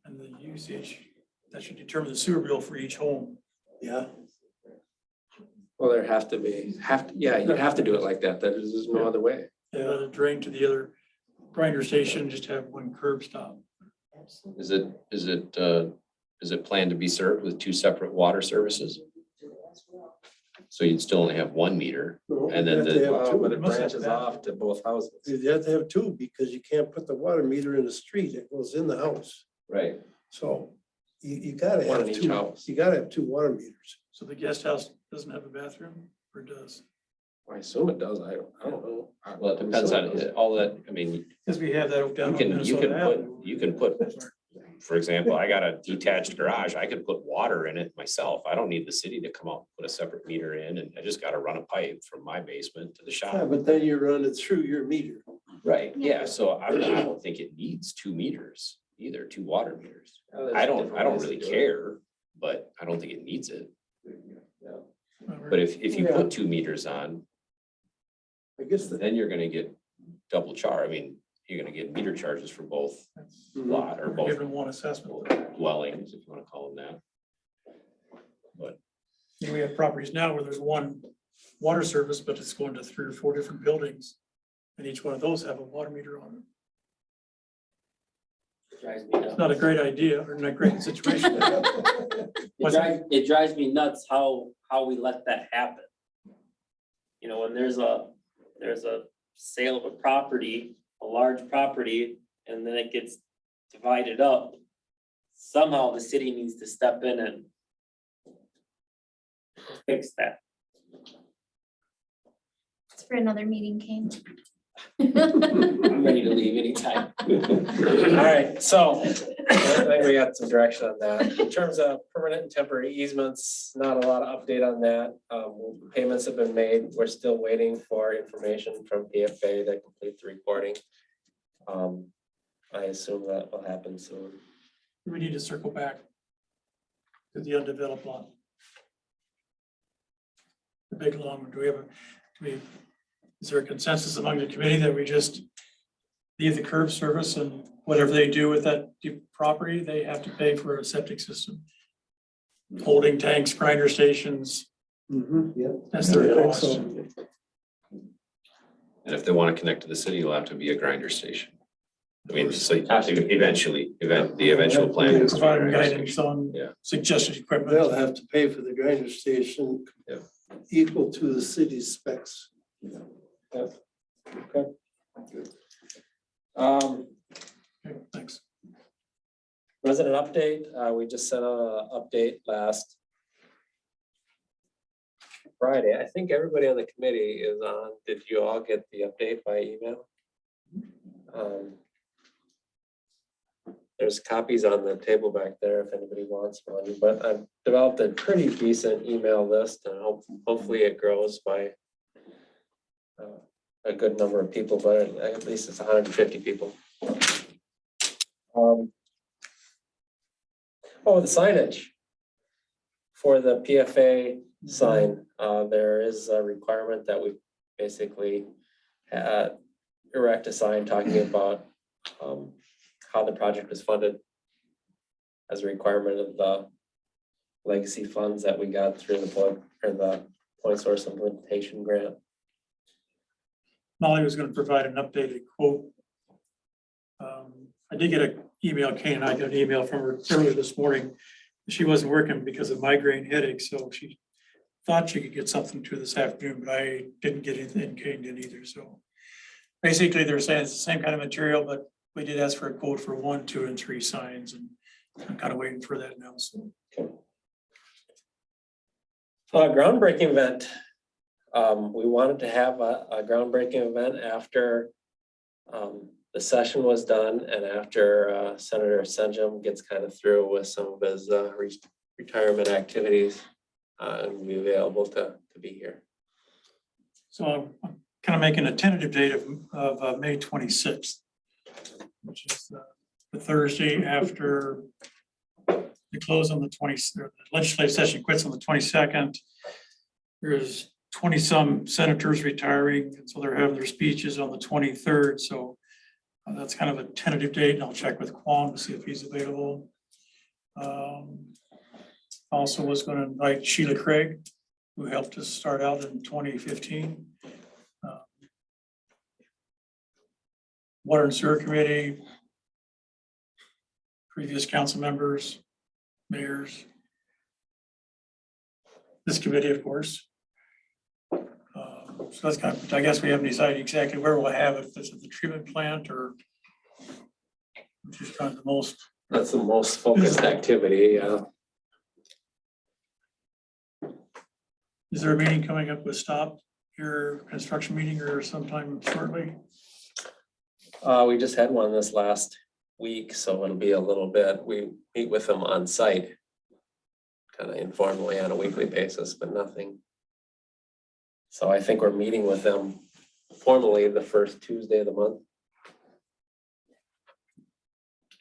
and the usage, that should determine the sewer bill for each home. Yeah. Well, there have to be, yeah, you have to do it like that. There's no other way. They let it drain to the other grinder station, just have one curb stop. Is it planned to be served with 2 separate water services? So you'd still only have 1 meter, and then You have to the, have two. But it must have branches that. off to both houses. You have to have 2 because you can't put the water meter in the street. It goes in the house. right, So you gotta One have in each 2. house. You gotta have 2 water meters. So the guest house doesn't have a bathroom or does? I assume it does. I don't know. well, it depends on all that, I mean, Because we have that down on Minnesota Avenue. you can put, for example, I got a detached garage, I could put water in it myself. I don't need the city to come out and put a separate meter in, and I just gotta run a pipe from my basement to the Yeah, shop. but then you run it through your meter. Right, yeah, so I don't think it needs 2 meters either, 2 water meters. I don't really care, but I don't think it needs it. But if you Yeah. put 2 meters on, I guess that. then you're gonna get double charge. I mean, you're gonna get meter charges for both lot or We're both Given one assessment. dwellings, if you wanna call them that. But You know, we have properties now where there's one water service, but it's going to 3 or 4 different buildings. And each one of those have a water meter on it. Drives me It's nuts. not a great idea or not a great situation. It drives me nuts how we let that happen. You know, when there's a sale of a property, a large property, and then it gets divided up. Somehow the city needs to step in and fix that. It's for another meeting, Kane. I'm ready to leave anytime. All right, so I think we got some direction on that. In terms of permanent and temporary easements, not a lot of update on that. Payments have been made. We're still waiting for information from PFA to complete the reporting. I assume that will happen soon. We need to circle back to the undeveloped lot. The big long, is there a consensus among the committee that we just leave the curb service and whatever they do with that property, they have to pay for a septic system? Holding tanks, grinder stations, Yeah. that's their I think cost. so. and if they wanna connect to the city, it'll have to be a grinder station. I mean, so eventually, the eventual plan is. to be a Provide grinder guidance station. on Yeah. suggested equipment. They'll have to pay for the grinder station Yeah. equal to the city's specs. Okay, thanks. Resident update, we just sent a update last Friday. I think everybody on the committee is on. Did you all get the update by email? there's copies on the table back there if anybody wants one, but I've developed a pretty decent email list and hopefully it grows by a good number of people, but at least it's 150 people. Oh, the signage for the PFA sign, there is a requirement that we basically erect a sign talking about how the project was funded as a requirement of the legacy funds that we got through the point source implementation grant. Molly was gonna provide an updated quote. I did get an email, Kane and I got an email from her earlier this morning. She wasn't working because of migraine headaches, so she thought she could get something to this afternoon, but I didn't get anything, Kane didn't either, so. Basically, they're saying it's the same kind of material, but we did ask for a quote for 1, 2, and 3 signs, and I'm kind of waiting for that now, so. Groundbreaking event. We wanted to have a groundbreaking event after the session was done and after Senator Senjum gets kind of through with some of his retirement activities and be available to be here. So I'm kind of making a tentative date of May 26th, which is the Thursday after the close on the 20th, the legislative session quits on the 22nd. There's 20-some senators retiring, and so they're having their speeches on the 23rd. So that's kind of a tentative date, and I'll check with Kwong to see if he's available. Also was going to invite Sheila Craig, who helped us start out in 2015. Water and Sewer Committee, previous council members, mayors, this committee, of course. So that's kind of, I guess we haven't decided exactly where we'll have it, if it's at the treatment plant or which is kind of the most. That's the most focused activity. Is there a meeting coming up with Stop, your construction meeting, or sometime shortly? We just had one this last week, so it'll be a little bit. We meet with them on site, kind of informally on a weekly basis, but nothing. So I think we're meeting with them formally the first Tuesday of the month,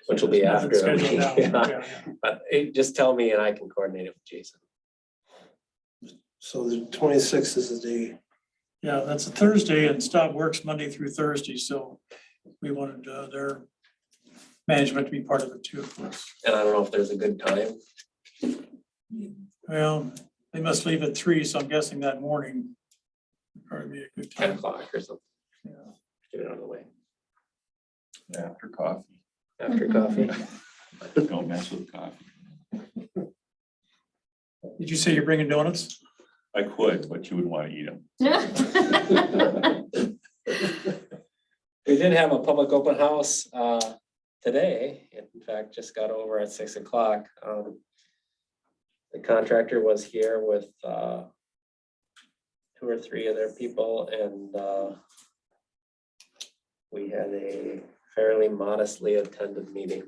which will be Nothing after the scheduled meeting. now. Yeah. But just tell me and I can coordinate it with Jason. So the 26th is the day. Yeah, that's a Thursday, and Stop works Monday through Thursday, so we wanted their management to be part of it too, of course. And I don't know if there's a good time. Well, they must leave at 3, so I'm guessing that morning would probably be a good 10 time. o'clock or something. Yeah. Get it out of the way. After coffee. After coffee. Don't mess with coffee. Did you say you're bringing donuts? I could, but you wouldn't want to eat them. We did have a public open house today. In fact, just got over at 6 o'clock. The contractor was here with 2 or 3 other people, and we had a fairly modestly attended meeting.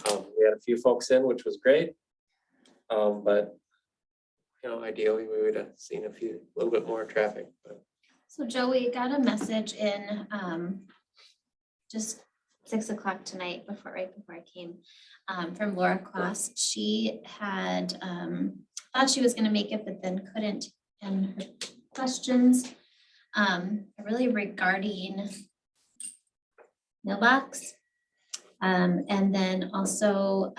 We had a few folks in, which was great. But you know, ideally we would have seen a little bit more traffic, but So Joey got a message in just 6 o'clock tonight right before I came from Laura Kloss. She had thought she was gonna make it, but then couldn't, and her questions really regarding mailbox. And then also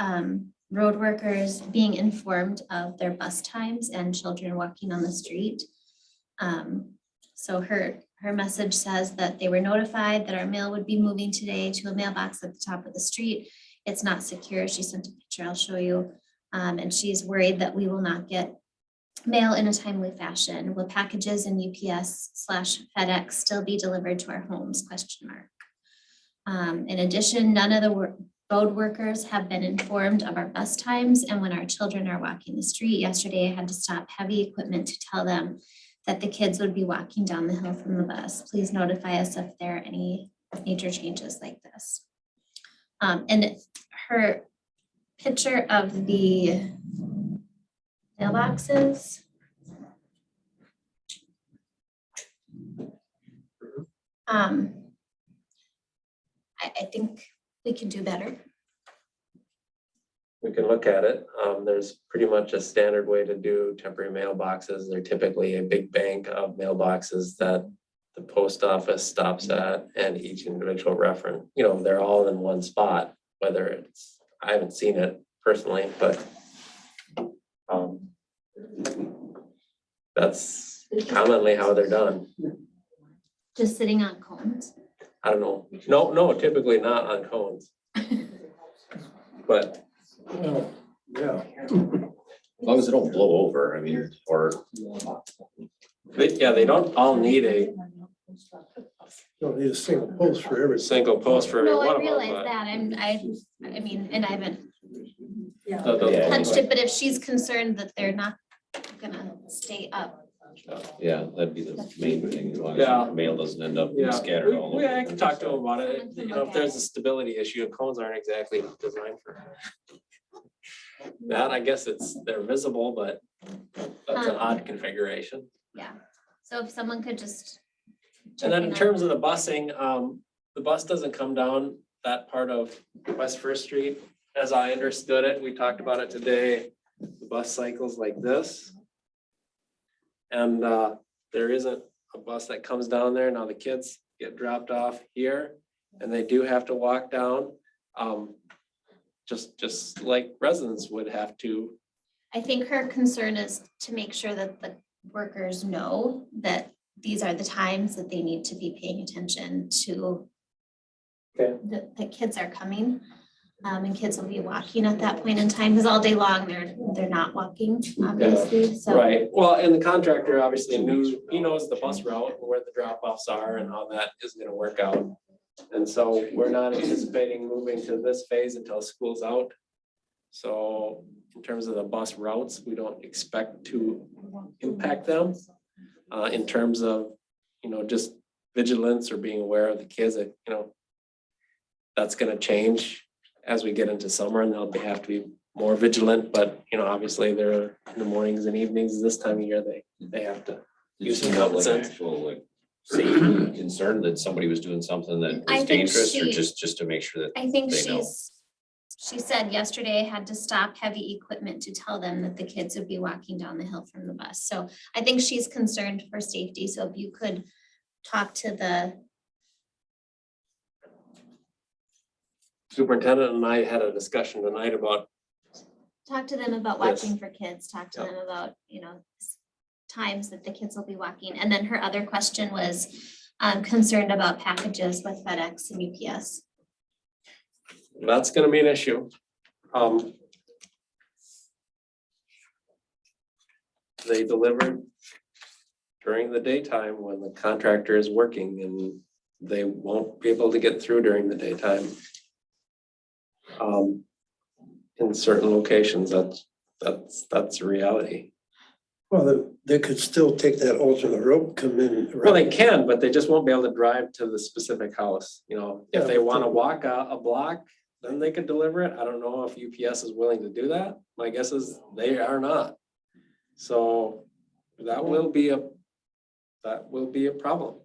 road workers being informed of their bus times and children walking on the street. So her message says that they were notified that our mail would be moving today to a mailbox at the top of the street. It's not secure. She sent a picture, I'll show you. And she's worried that we will not get mail in a timely fashion. Will packages in UPS/FedEx still be delivered to our homes? ? In addition, none of the road workers have been informed of our bus times, and when our children are walking the street. Yesterday, I had to stop heavy equipment to tell them that the kids would be walking down the hill from the bus. Please notify us if there are any major changes like this. And her picture of the mailboxes. I think we can do better. We can look at it. There's pretty much a standard way to do temporary mailboxes. They're typically a big bank of mailboxes that the post office stops at, and each individual reference, they're all in one spot, whether it's, I haven't seen it personally, but that's commonly how they're done. Just sitting on cones. I don't know. No, typically not on cones. But Well, yeah. As long as they don't blow over, I mean, or they don't all need a Don't need a single post for every. single post for every No, one I of them, realize but that. I mean, and I haven't the- touched it, but if she's concerned that they're not gonna stay up. yeah, that'd be the main thing, as long Yeah. as the mail doesn't end up Yeah, scattered all over. I can talk to them about it. Someone can If look there's at a it. stability issue, cones aren't exactly designed for that. I guess they're visible, but that's an odd configuration. Yeah, so if someone could just. And then check in on- terms of the busing, the bus doesn't come down that part of West First Street. As I understood it, we talked about it today, the bus cycles like this. And there isn't a bus that comes down there. Now the kids get dropped off here and they do have to walk down. Just like residents would have to. I think her concern is to make sure that the workers know that these are the times that they need to be paying attention to. Okay. The kids are coming, and kids will be walking at that point in time, because all day long, they're not walking, obviously, so. Right, well, and the contractor obviously he knows the bus route and where the drop-offs are and how that is gonna work out. And so we're not anticipating moving to this phase until school's out. So in terms of the bus routes, we don't expect to impact them. In terms of, just vigilance or being aware of the kids, that, that's gonna change as we get into summer, and they'll have to be more vigilant, but, obviously they're in the mornings and evenings this time of year, they have to. Did you have like actual like safety concern that somebody was doing something that I was think dangerous, or she- just to make sure that? I think They know. she said yesterday I had to stop heavy equipment to tell them that the kids would be walking down the hill from the bus. So I think she's concerned for safety. So if you could talk to the, Superintendent and I had a discussion tonight about, talk to them about Yes. watching for kids, talk to Yeah. them about, times that the kids will be walking. And then her other question was concerned about packages with FedEx and UPS. that's gonna be an issue. They deliver during the daytime when the contractor is working, and they won't be able to get through during the daytime. In certain locations, that's a reality. Well, they could still take that alternate road, come in. Well, they can, but they just won't be able to drive to the specific house, if they Yeah, wanna walk a block, then they could deliver it. I don't know if UPS is willing to do that. My guess is they are not. So that will be a problem.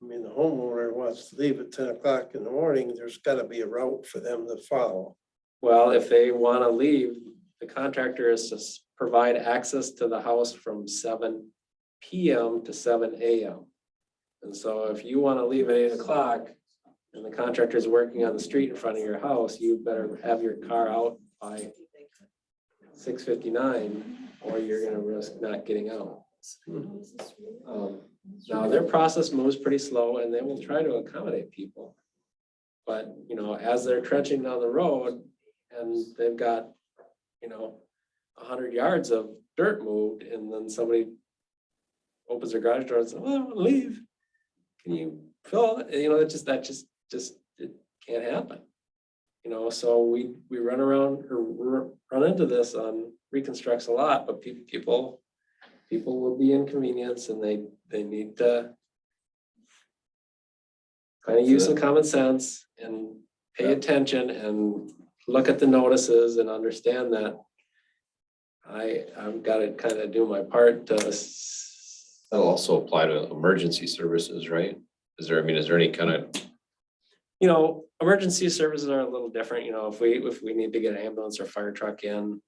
I mean, the homeowner wants to leave at 10 o'clock in the morning, there's gotta be a route for them to follow. Well, if they wanna leave, the contractor is to provide access to the house from 7 PM to 7 AM. And so if you wanna leave at 8 o'clock and the contractor is working on the street in front of your house, you better have your car out by 6:59, or you're gonna risk not getting out. Now, their process moves pretty slow and they will try to accommodate people. But, as they're trenching down the road and they've got, 100 yards of dirt moved, and then somebody opens their garage door and says, well, I want to leave. Can you fill it? That just it can't happen. So we run around or run into this on reconstructs a lot, but people will be inconvenienced, and they need to kind of use some common sense and pay attention and look at the notices and understand that I've got to kind of do my part to That'll also apply to emergency services, right? Is there any kind of, you know, emergency services are a little different, you know, if we need to get an ambulance or fire truck in.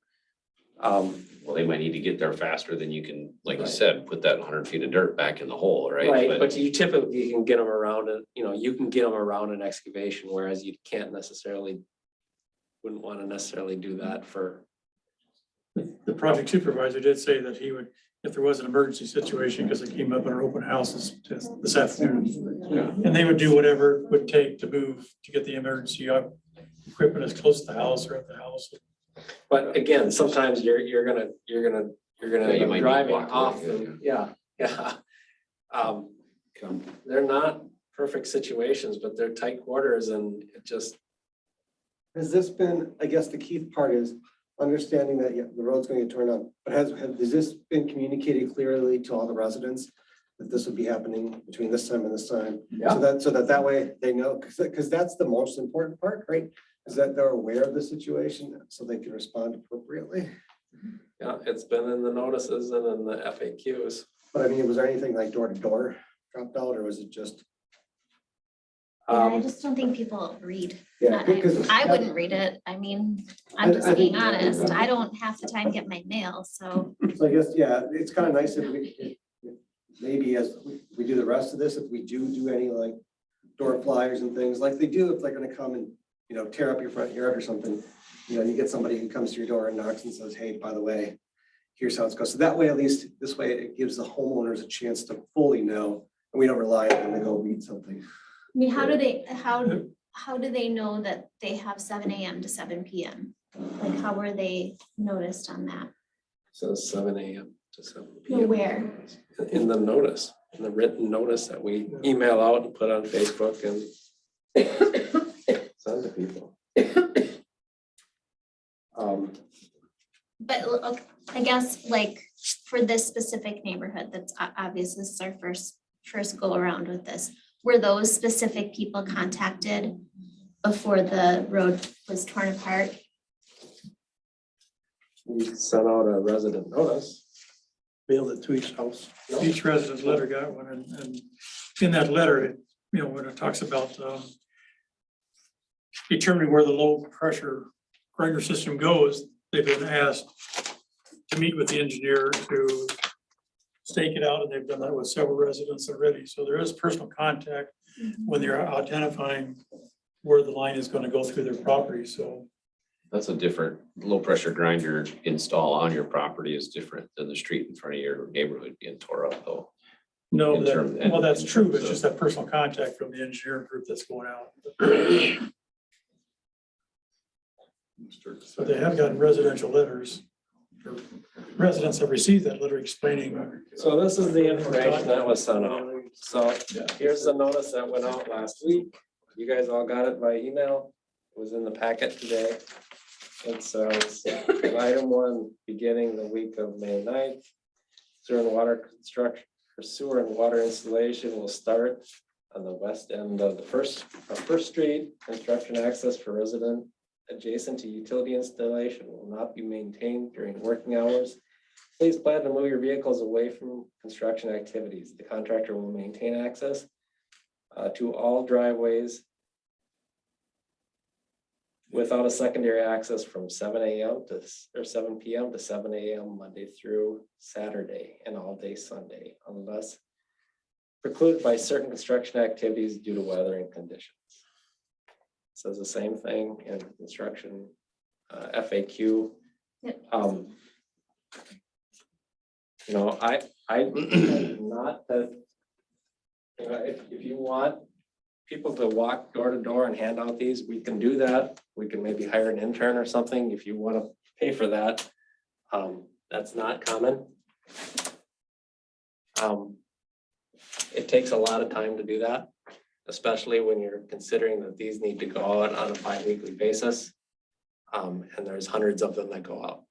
well, they might need to get there faster than you can, like you Right. said, put that 100 feet of dirt back in the hole, right? Right, but you typically can get them around it, you know, you can get them around an excavation, whereas you can't necessarily, wouldn't want to necessarily do that for, The project supervisor did say that he would, if there was an emergency situation, because it came up in our open houses this afternoon. And they would do whatever it would take to move, to get the emergency equipment as close to the house or at the house. but again, sometimes you're gonna Yeah, you might be be driving blocked off away, the, yeah. They're not perfect situations, but they're tight quarters and it just, Has this been, I guess the key part is understanding that, yeah, the road's going to get torn up, but has this been communicated clearly to all the residents? That this would be happening between this time and this time? So that way they know, because that's the most important part, right? Is that they're aware of the situation so they can respond appropriately. yeah, it's been in the notices and in the FAQs. But I mean, was there anything like door to door dropped out, or was it just? Yeah, I just don't think people read. Yeah, because I wouldn't read it. I mean, I'm just I being think- honest. I don't half the time get my mail, so. So I guess, yeah, it's kind of nice if maybe as we do the rest of this, if we do any like door flyers and things like they do, if they're gonna come and, you know, tear up your front yard or something, you know, you get somebody who comes to your door and knocks and says, hey, by the way, here's how it's going. So that way, at least this way, it gives the homeowners a chance to fully know, and we don't rely on them to go read something. I mean, how do they know that they have 7 AM to 7 PM? Like, how were they noticed on that? So 7 AM to 7 No, PM. where? In the notice, in the written notice that we email out and put on Facebook and send to people. But look, I guess like for this specific neighborhood, that's obvious, this is our first go around with this. Were those specific people contacted before the road was torn apart? We sent out a resident notice. Mailed it to each house. Each resident's letter got one, and in that letter, you know, when it talks about determining where the low pressure grinder system goes, they've been asked to meet with the engineer to stake it out, and they've done that with several residents already. So there is personal contact when they're identifying where the line is gonna go through their property, so. that's a different low pressure grinder install on your property is different than the street in front of your neighborhood being tore up though. No, In terms- well, that's in true, terms but it's of- just that personal contact from the engineering group that's going out. So they have gotten residential letters. Or residents have received that letter explaining. So this is the information that was sent out. So here's the notice that went out last week. You guys all got it by email. It was in the packet today. It says, item 1, beginning the week of May 9th. Sewer and water construction, or sewer and water installation will start on the west end of the First Street. Construction access for resident adjacent to utility installation will not be maintained during working hours. Please plan to move your vehicles away from construction activities. The contractor will maintain access to all driveways without a secondary access from 7 AM or 7 PM to 7 AM Monday through Saturday and all day Sunday, unless precluded by certain construction activities due to weathering conditions. Says the same thing in construction FAQ. Yep. You know, I not that, you know, if you want people to walk door to door and hand out these, we can do that. We can maybe hire an intern or something if you want to pay for that. That's not common. It takes a lot of time to do that, especially when you're considering that these need to go out on a bi-weekly basis. And there's hundreds of them that go out.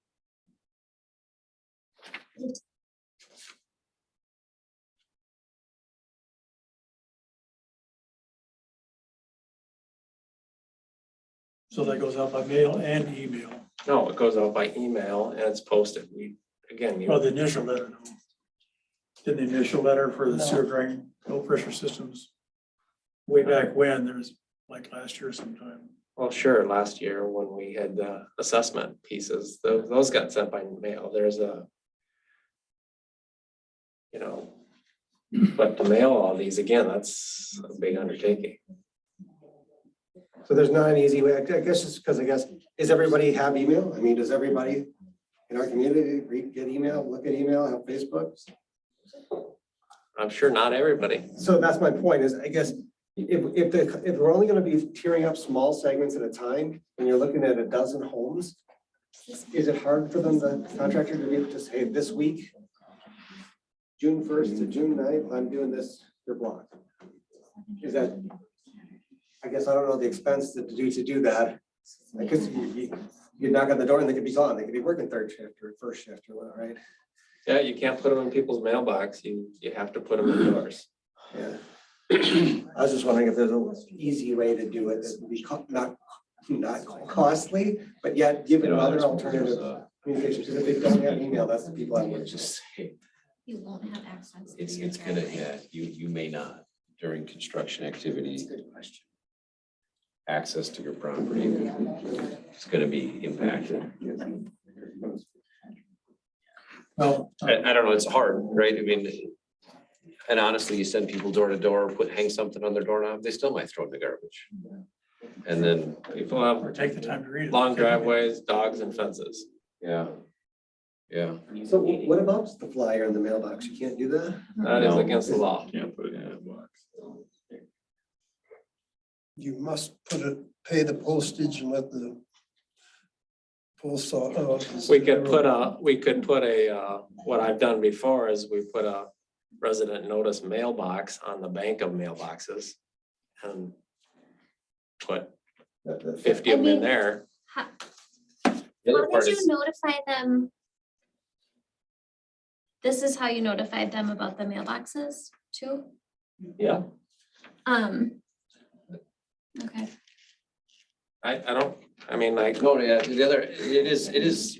So that goes out by mail and email. No, it goes out by email and it's posted. Again, Well, the initial letter, no. Did the initial letter for the sewer drain, low pressure systems? Way back when, there's like last year sometime. well, sure, last year when we had the assessment pieces, those got sent by mail. There's but to mail all these, again, that's a big undertaking. So there's not an easy way, I guess it's because does everybody have email? I mean, does everybody in our community get email, look at email, have Facebook? I'm sure not everybody. So that's my point is, I guess, if we're only gonna be tearing up small segments at a time, and you're looking at a dozen homes, is it hard for them, the contractor, to be able to say, hey, this week, June 1st to June 9th, I'm doing this, your block? Is that, I guess I don't know the expense to do that. Because you knock on the door and they could be gone. They could be working third shift or first shift or whatever, right? Yeah, you can't put them in people's mailbox. You have to put them in yours. Yeah. I was just wondering if there's an easy way to do it that would be not costly, but yet give it another alternative communication. Because if they don't have email, that's the people I would just. You won't have access. to It's your gonna, driveway. yeah, you may not during construction activity. Good question. Access to your property is gonna be impacted. Well, I don't know, it's hard, right? I mean, and honestly, you send people door to door, hang something on their doorknob, they still might throw it in the garbage. And then, People have or take the time to read it. long driveways, dogs and fences. yeah, yeah. So what about the flyer in the mailbox? You can't do that? That is No. against the law. Can't put it in that box. You must pay the postage and let the post office. We could put what I've done before is we put a resident notice mailbox on the bank of mailboxes and put 50 of them in there. How The other how part did you is, notify them? This is how you notified them about the mailboxes too? Yeah. Okay. I mean, like, no, yeah, the other, it is,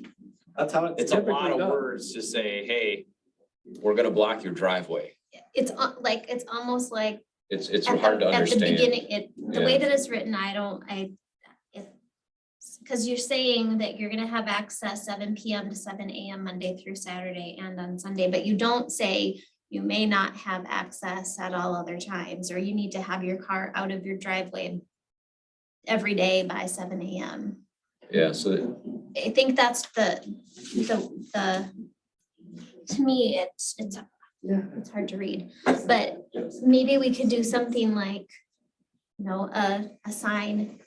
that's how it's a lot of words to say, hey, we're gonna block your driveway. It's it's almost like It's at hard to the understand. beginning, the way Yeah. that it's written, because you're saying that you're gonna have access 7 PM to 7 AM Monday through Saturday and on Sunday, but you don't say you may not have access at all other times, or you need to have your car out of your driveway every day by 7 AM. Yeah, so I think that's the, to me, it's hard to read, but maybe we could do something like, a sign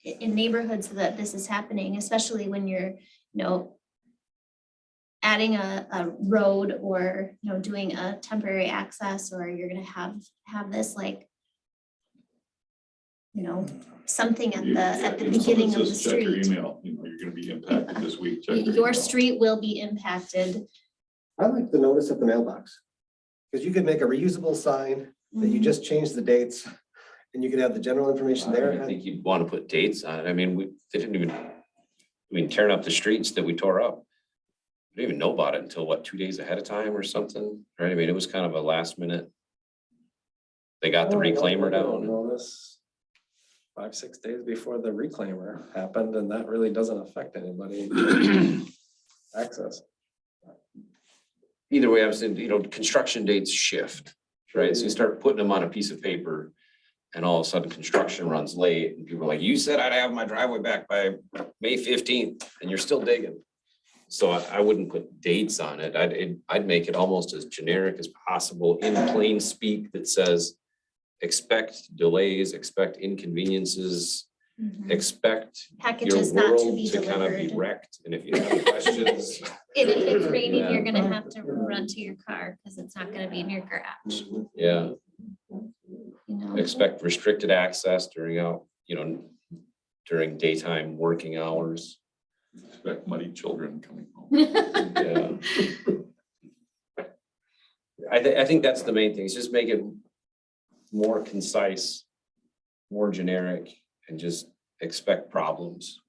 in neighborhoods so that this is happening, especially when you're, adding a road or, doing a temporary access, or you're gonna have this like, something at the beginning of the Check your street. email, you're gonna be impacted this week. Check Your email. street will be impacted. I like the notice at the mailbox. Because you could make a reusable sign that you just change the dates and you could have the general information I there. don't think you'd want to put dates on it. I mean, they didn't even, tearing up the streets that we tore up. We didn't even know about it until what, 2 days ahead of time or something, right? I mean, it was kind of a last minute. They got the reclaimer down. Notice 5-6 days before the reclaimer happened, and that really doesn't affect anybody. Access. Either way, I was saying, construction dates shift, right? So you start putting them on a piece of paper and all of a sudden construction runs late and people are like, you said I'd have my driveway back by May 15th and you're still digging. So I wouldn't put dates on it. I'd make it almost as generic as possible in plain speak that says, expect delays, expect inconveniences, expect your Packages not to world be to kind of be delivered. wrecked. And if you have questions, If it's raining, Yeah. you're gonna have to run to your car because it's not gonna be in your garage, yeah, you know? expect restricted access during daytime working hours. Expect muddy children coming home. Yeah. I think that's the main thing, is just make it more concise, more generic, and just expect problems.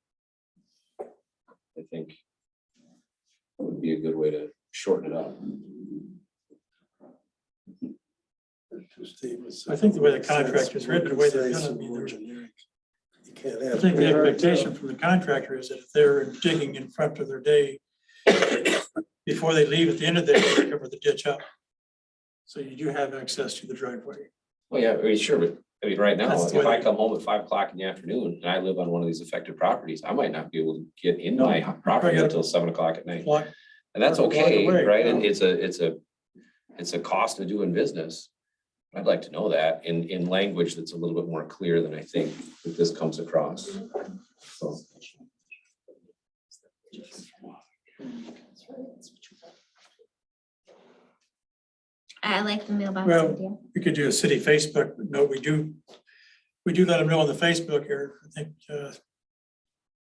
I think would be a good way to shorten it up. I think the way the contract is written, the way they're gonna be there. You can't I have. think the expectation from the contractor is that if they're digging in front of their day, before they leave at the end of the day, they cover the ditch up. So you do have access to the driveway. Well, yeah, I mean, sure, but I mean, right now, That's the if way- I come home at 5 o'clock in the afternoon and I live on one of these affected properties, I might not be able to get in my property gotta- until 7 o'clock at night. Block- And that's Or block okay, away, right? yeah. And it's a cost of doing business. I'd like to know that in language that's a little bit more clear than I think that this comes across. So. I like the mailbox Well, idea. we could do a city Facebook note. We do let them know on the Facebook here, I think,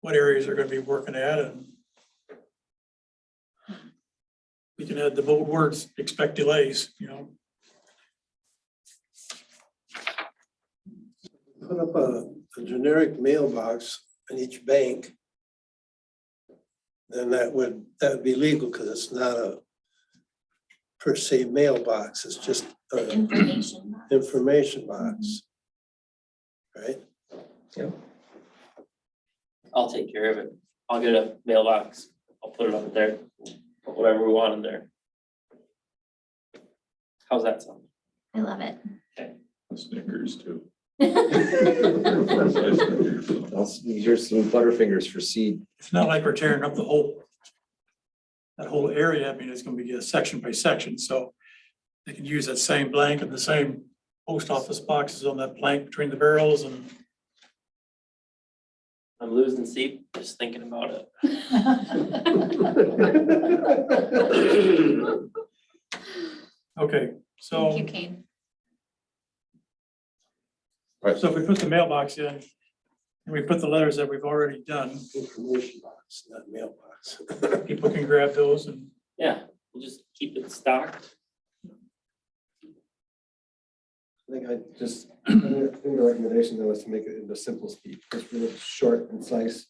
what areas are gonna be working at, and we can add the bold words, expect delays, you know. Put up a generic mailbox in each bank. Then that'd be legal because it's not a per se mailbox, it's just The an information box. information box. Right? I'll take care of it. I'll get a mailbox. I'll put it up there. Put whatever we want in there. How's that sound? I love it. Snickers too. Here's some Butterfingers for seed. It's not like we're tearing up that whole area. I mean, it's gonna be a section by section, so they can use that same blank and the same post office boxes on that plank between the barrels and. I'm losing sleep just thinking about it. Okay, Thank so, you, Kane. so if we put the mailbox in, and we put the letters that we've already done, Information box, not mailbox. people can grab those and Yeah, we'll just keep it stocked. I think I think the recommendation though is to make it into simple speed, just really short and concise.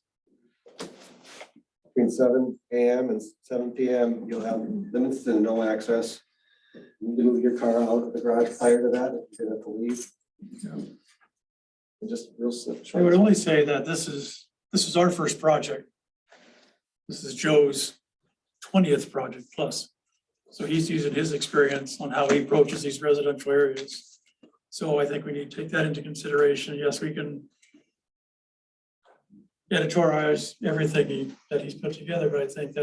Between 7 AM and 7 PM, you'll have limits to no access. You can move your car out of the garage prior to that, if you have to leave. And just real simple. I would only say that this is our first project. This is Joe's 20th project plus. So he's using his experience on how he approaches these residential areas. So I think we need to take that into consideration. Yes, we can editorialize everything that he's put together, but I think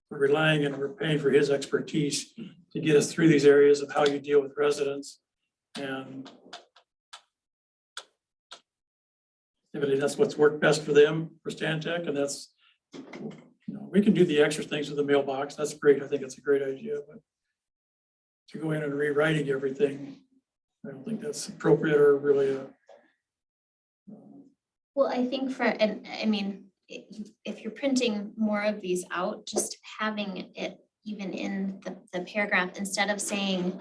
we're relying and we're paying for his expertise to get us through these areas of how you deal with residents. And typically that's what's worked best for them, for Stantec, and that's, we can do the extra things with the mailbox. That's great. I think it's a great idea, but to go in and rewriting everything, I don't think that's appropriate or really a. Well, I think and I mean, if you're printing more of these out, just having it even in the paragraph, instead of saying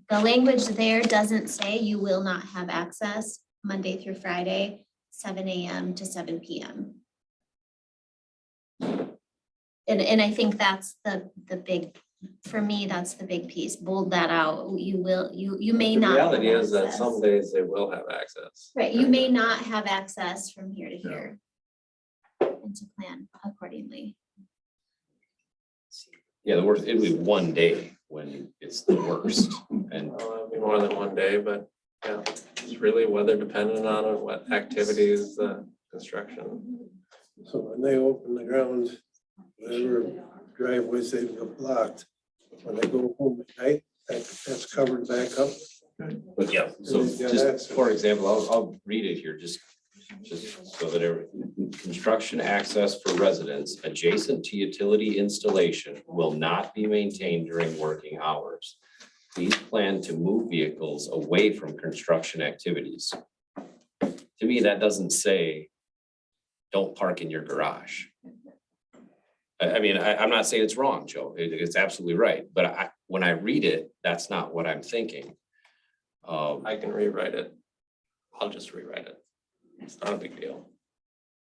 the language there doesn't say you will not have access Monday through Friday, 7 AM to 7 PM. And I think that's the big, for me, that's the big piece. Bold that out. You may The not. have reality is that access. some days they will have access. Right, you may not have access from here to here. And to plan accordingly. Yeah, the worst, it'll be one day when it's the worst. And It'll be more than one day, but yeah, it's really weather dependent on what activities, construction. So when they open the ground, whatever driveways they've got blocked, when they go home at night, that's covered back up. But yeah, so Yeah, just that's- for example, I'll read it here, just so that construction access for residents adjacent to utility installation will not be maintained during working hours. Please plan to move vehicles away from construction activities. To me, that doesn't say, don't park in your garage. I mean, I'm not saying it's wrong, Joe, it's absolutely right, but when I read it, that's not what I'm thinking. I can rewrite it. I'll just rewrite it. It's not a big deal.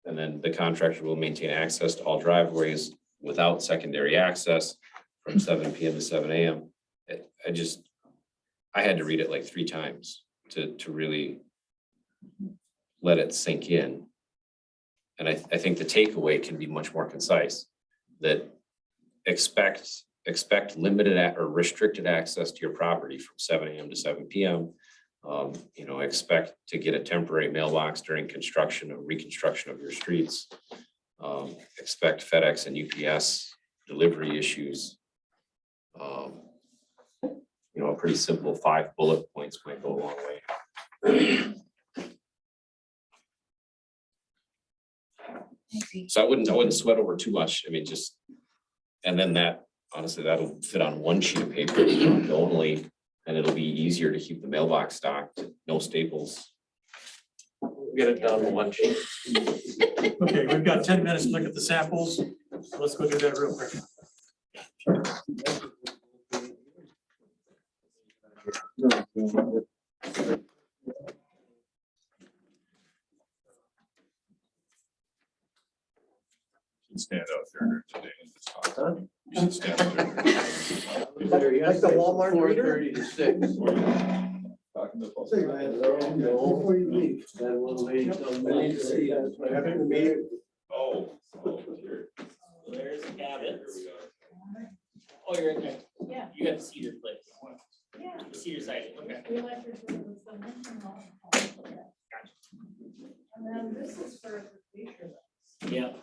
And then the contractor will maintain access to all driveways without secondary access from 7 PM to 7 AM. I had to read it like 3 times to really let it sink in. And I think the takeaway can be much more concise, that expect limited or restricted access to your property from 7 AM to 7 PM. Expect to get a temporary mailbox during construction or reconstruction of your streets. Expect FedEx and UPS delivery issues. A pretty simple 5 bullet points might go a long way. So I wouldn't sweat over too much. I mean, and then honestly, that'll fit on one sheet of paper only, and it'll be easier to keep the mailbox stocked, no staples. Get it done in one sheet. Okay, we've got 10 minutes to look at the samples. So let's go do that real quick. You should stand out there today and just talk. You should stand out there. Like the Walmart reader? 4:30 to 6. Talking to folks. Before you leave. Then we'll leave till I need to see that. After the meeting. Oh, here. There's Here cabins. we go. Oh, you're in there. Yeah. You got the cedar place. Yeah. Cedar siding, okay. We like your food, so mention all. And then this is for the future. Yeah,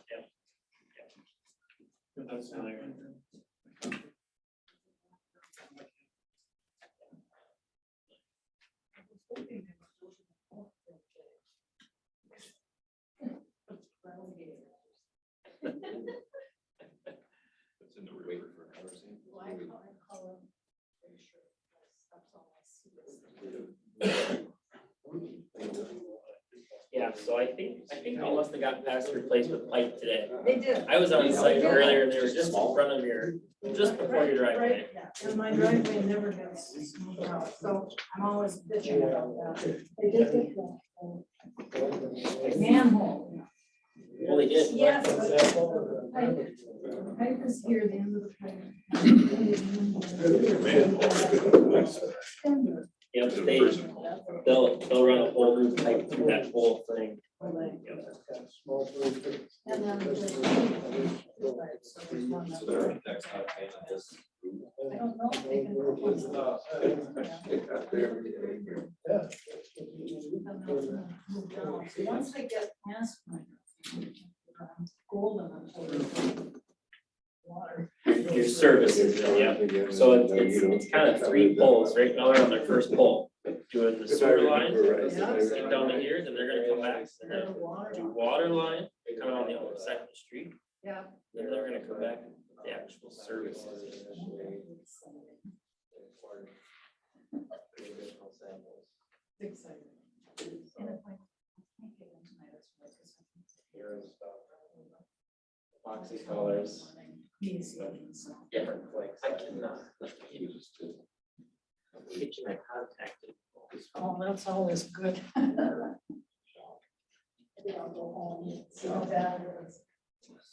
It's in the waiver for housing. yeah, so I think they must have got past replacement pipe today. They did. I was on site earlier and they were just in front of your, just before your driveway. Right, yeah, and my driveway never gets smoothed out, so I'm always bitching about that. They did get the manhole. Well, they did. Yes. Pipe is here, the end of the pipe. Yep, they'll run a whole new pipe through that whole thing. And then So the architect's not paying this. I don't know if they can. Once I get past my golden water. Your services, yeah. So it's kind of 3 poles. Right now they're on their first pole. Doing the sewer line, get down to here, then they're gonna come back. They're gonna do water line, they come on the other side of the street. Yeah. Then they're gonna come back with the actual services. Exciting. And if I can't get into my Boxy colors, different flags. I cannot. Kitchen I contacted. Oh, that's always good.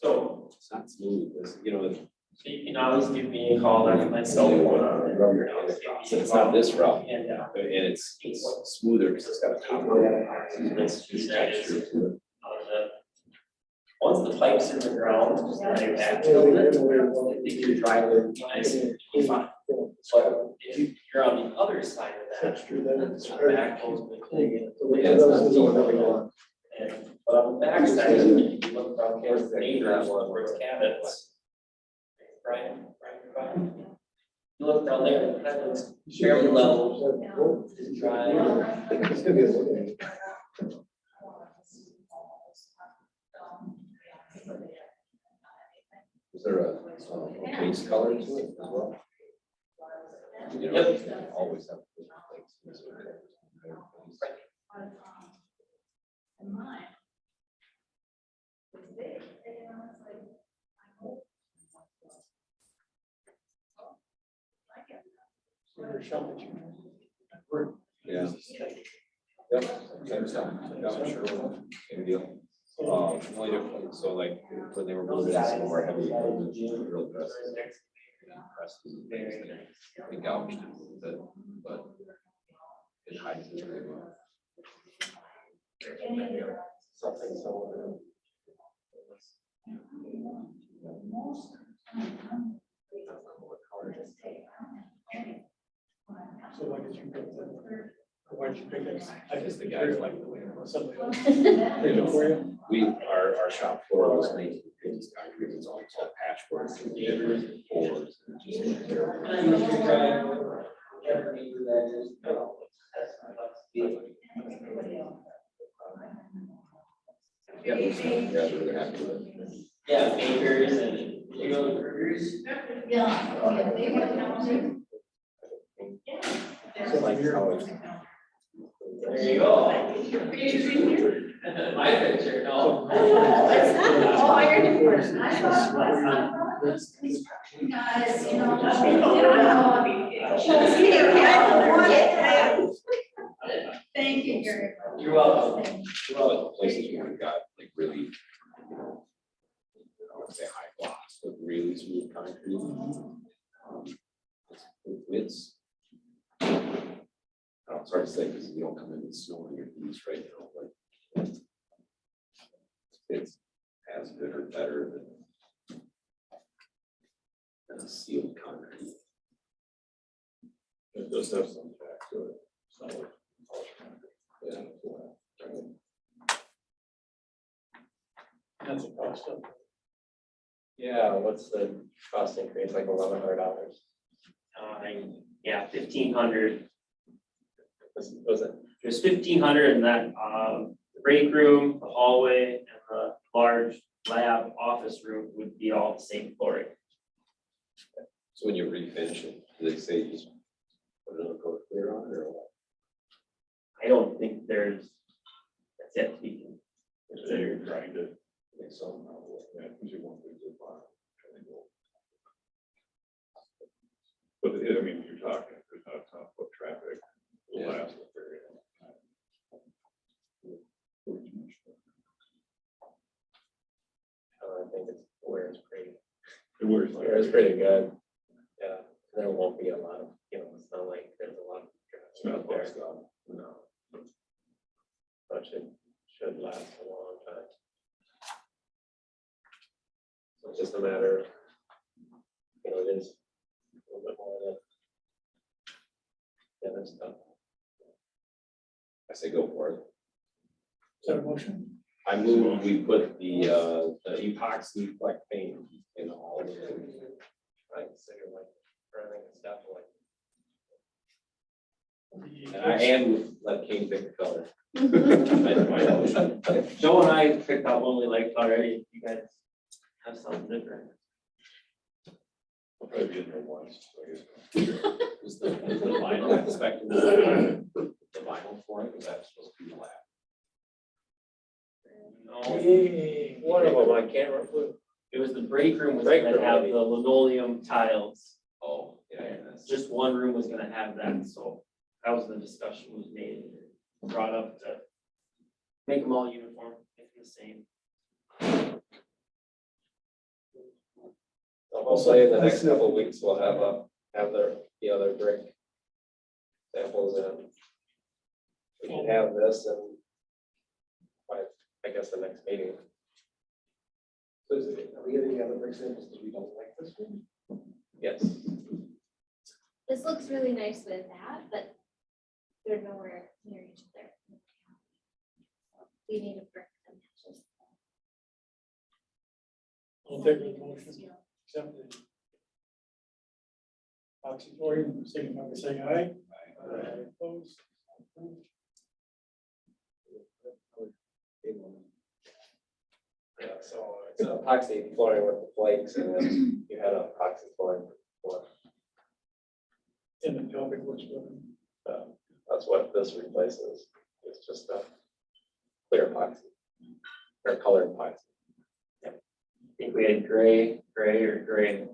So, It's not smooth, so you can always give me a call on my cell phone. it's not this rough, And, and it's smoother because it's got a top. Let's do that. Once the pipe's in the ground, they backfill it, I think your driveway would be nice and fine. But if you're on the other side of that, then it's backhoes, but on the back side, if you look down towards the neighbors, towards cabins. Brian. You look down there, that looks fairly level. It's dry. Is there a base color to it as well? Yep. Always have. And mine. Yeah. Yep. Same stuff. Yeah, sure. Same deal. Only different, so like when they were moving some more heavy equipment, drill presses, presses and things, they gouged it a little bit, but it hides it very well. Something similar. So why did you pick that? Why did you pick it? I guess the guys like the way it was. Somebody else. You know, our shop floor was making things concrete, it's all patchwork and different boards. And just yeah, those guys were happy with it. Yeah, bakers and, you know, the burgers. It's like how it's. There you go. My picture, no. It's not, oh, you're different. I thought it was. Guys, you know. Thank you, Gary. You're welcome. But places where we got like really, I would say high gloss, but really smooth concrete. It's it's hard to say because you don't come in with snow on your knees right now, but it's as good or better than sealed concrete. It does have some tack to it. So, Yeah. That's a cost of. Yeah, what's the cost increase, like $1,100? Yeah, 1,500. Was it? There's 1,500 in that, the break room, the hallway, and the large lab office room would be all the same flooring. So when you refinish it, do they say you just put another coat of clear on it or what? I don't think that's yet to be you considered. grind it. I think so. Yeah, because you want to do bottom. But I mean, you're talking, there's not a ton of foot traffic. Will Yeah. last a very long time. I think it's where it's pretty. It wears like. Where it's pretty good. Yeah, there won't be a lot of, it's not like there's a lot of. It's not there. boxed up. No. But should last a long time. So it's just a matter of, it is a little bit more than. Yeah, that's tough. I say go for it. Is that a motion? I move we put the epoxy fleck paint in all of them. I consider like, I think it's definitely. And let Kane pick the color. That's my motion. Joe and I picked out one we liked already. You guys have something different. I'll probably be in there once. So I guess. Is the vinyl expecting the vinyl for it? Is that supposed to be black? No, One of them, I can't remember. it was the break room was Break gonna room, have maybe. the linoleum tiles. Oh, yeah, that's Just one room was gonna have that, so that was the discussion was made, brought up to make them all uniform, make them the same. So hopefully in the next couple of weeks, we'll have the other brick samples in. We can have this and by, I guess, the next meeting. So are we getting the other brick samples because we don't like this one? Yes. This looks really nice with that, but they're nowhere near each other. We need a brick that matches. I'll take the motion. Accept the epoxy flooring, signify by saying aye. Aye. Opposed? Yeah, so it's an epoxy flooring with the flakes and then you had a epoxy flooring before. And the topic was given. That's what this replaces. It's just a clear epoxy or colored epoxy. I think we had gray or gray.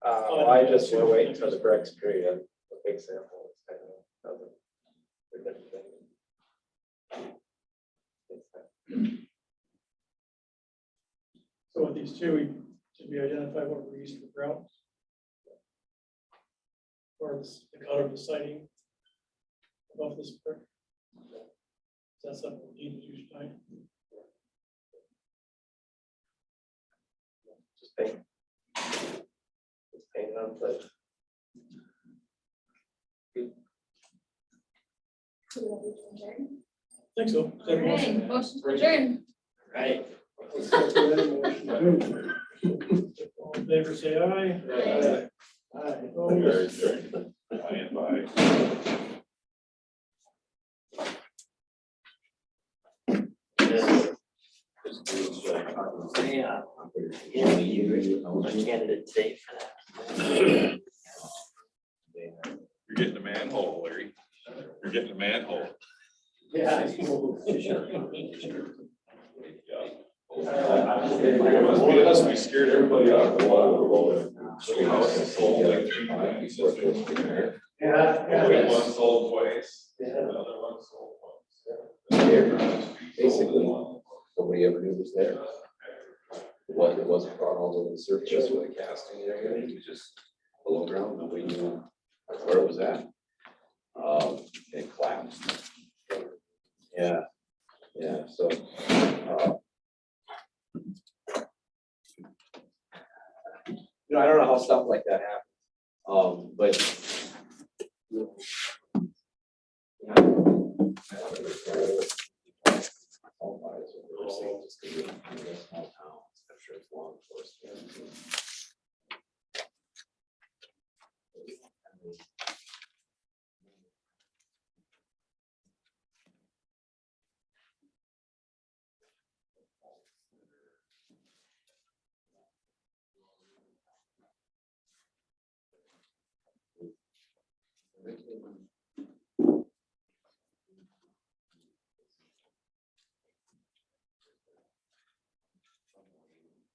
Well, I just will wait until the bricks period, the big sample is kind of. they're different things. So with these two, should we identify what we're using for grout? Or the color of the siding above this brick? Is that something we need to do tonight? Just paint. Just paint it on place. I think so. Is that a All right, motion? motion to adjourn. Right. All in favor, say aye. Aye. Aye. Opposed? By and by. Yeah. Yeah, you candidate today for that. You're getting a manhole, Larry. You're getting a manhole. Yeah. We scared everybody out of the water. So house is sold like 3 times. Yeah. One sold twice. Yeah. Another one sold once. Basically, nobody ever knew it was there. It wasn't brought all over the surface with a casting area, it was just below ground, nobody knew where it was at. It collapsed. Yeah, so. I don't know how stuff like that happens, but.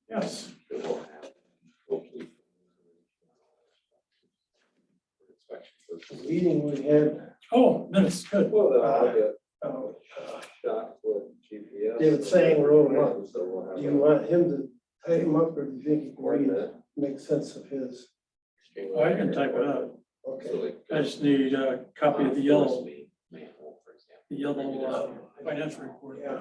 Yes. Meeting we had, Oh, minutes, good. David Sang wrote him up. Do you want him to type him up, or do you think he can read it, make sense of his? Oh, I can type it up. Okay. I just need a copy of the yellow financial report. Yeah.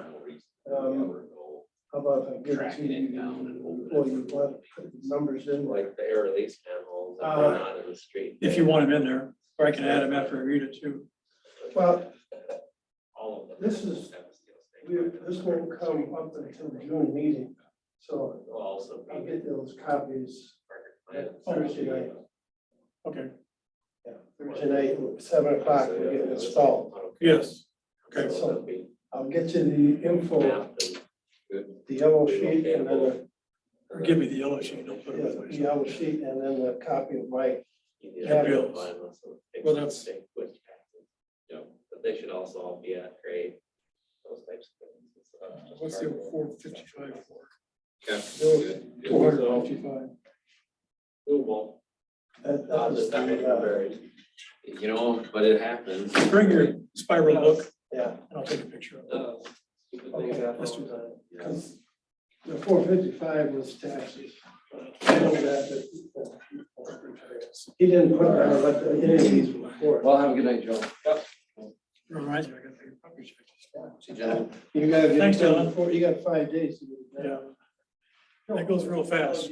How about if I give it to you, or you want to put the numbers in? Like the air release manholes that run out in the street. If you want him in there, or I can add him after I read it too. Well, All of them. this is, this won't come up until the June meeting, so Will also I'll be. get those copies Thursday night. Okay, Yeah, Thursday night, 7 o'clock, we're getting installed. yes. Okay, So I'll get you the info, the yellow sheet, and then the or give me the yellow sheet, I'll put it yeah, with the my. yellow sheet, and then the copy of my, Well, that's- Yeah. But they should also all be at grade, those types of things. What's the 455 for? Yeah. 455. Doable. that Not was just that many the, buried. But it happens. Bring your spiral book, yeah, and I'll take a picture of it. Stupid things happen let's all do the time. because the 455 was taxes. I know that, but he didn't put that, but any of these were before. Well, have a good night, Joe. Reminds me, I gotta take a property check. See you, gentlemen. You gotta get Thanks, it done Dylan. before, you got 5 days to get it Yeah, done. that goes real fast.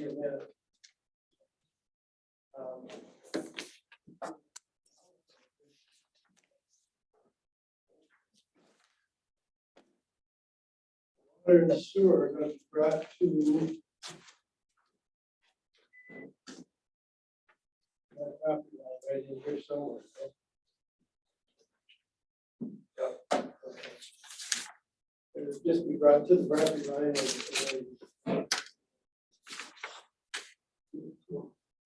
Water and sewer got brought to that property line right in here somewhere. It would just be brought to the property line and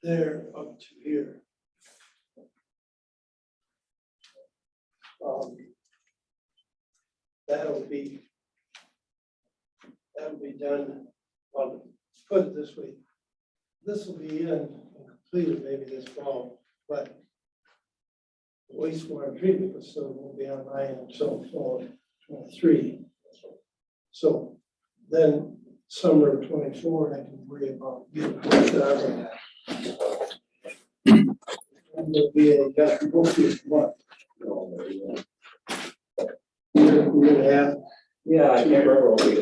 there up to here. That'll be done on put it this way. This will be in and completed maybe this fall, but wastewater treatment facility won't be online until fall 23. So then summer of 24, I can worry about getting out of that. And there'll be a, hopefully, what? Year and a half. Yeah, I can't remember what we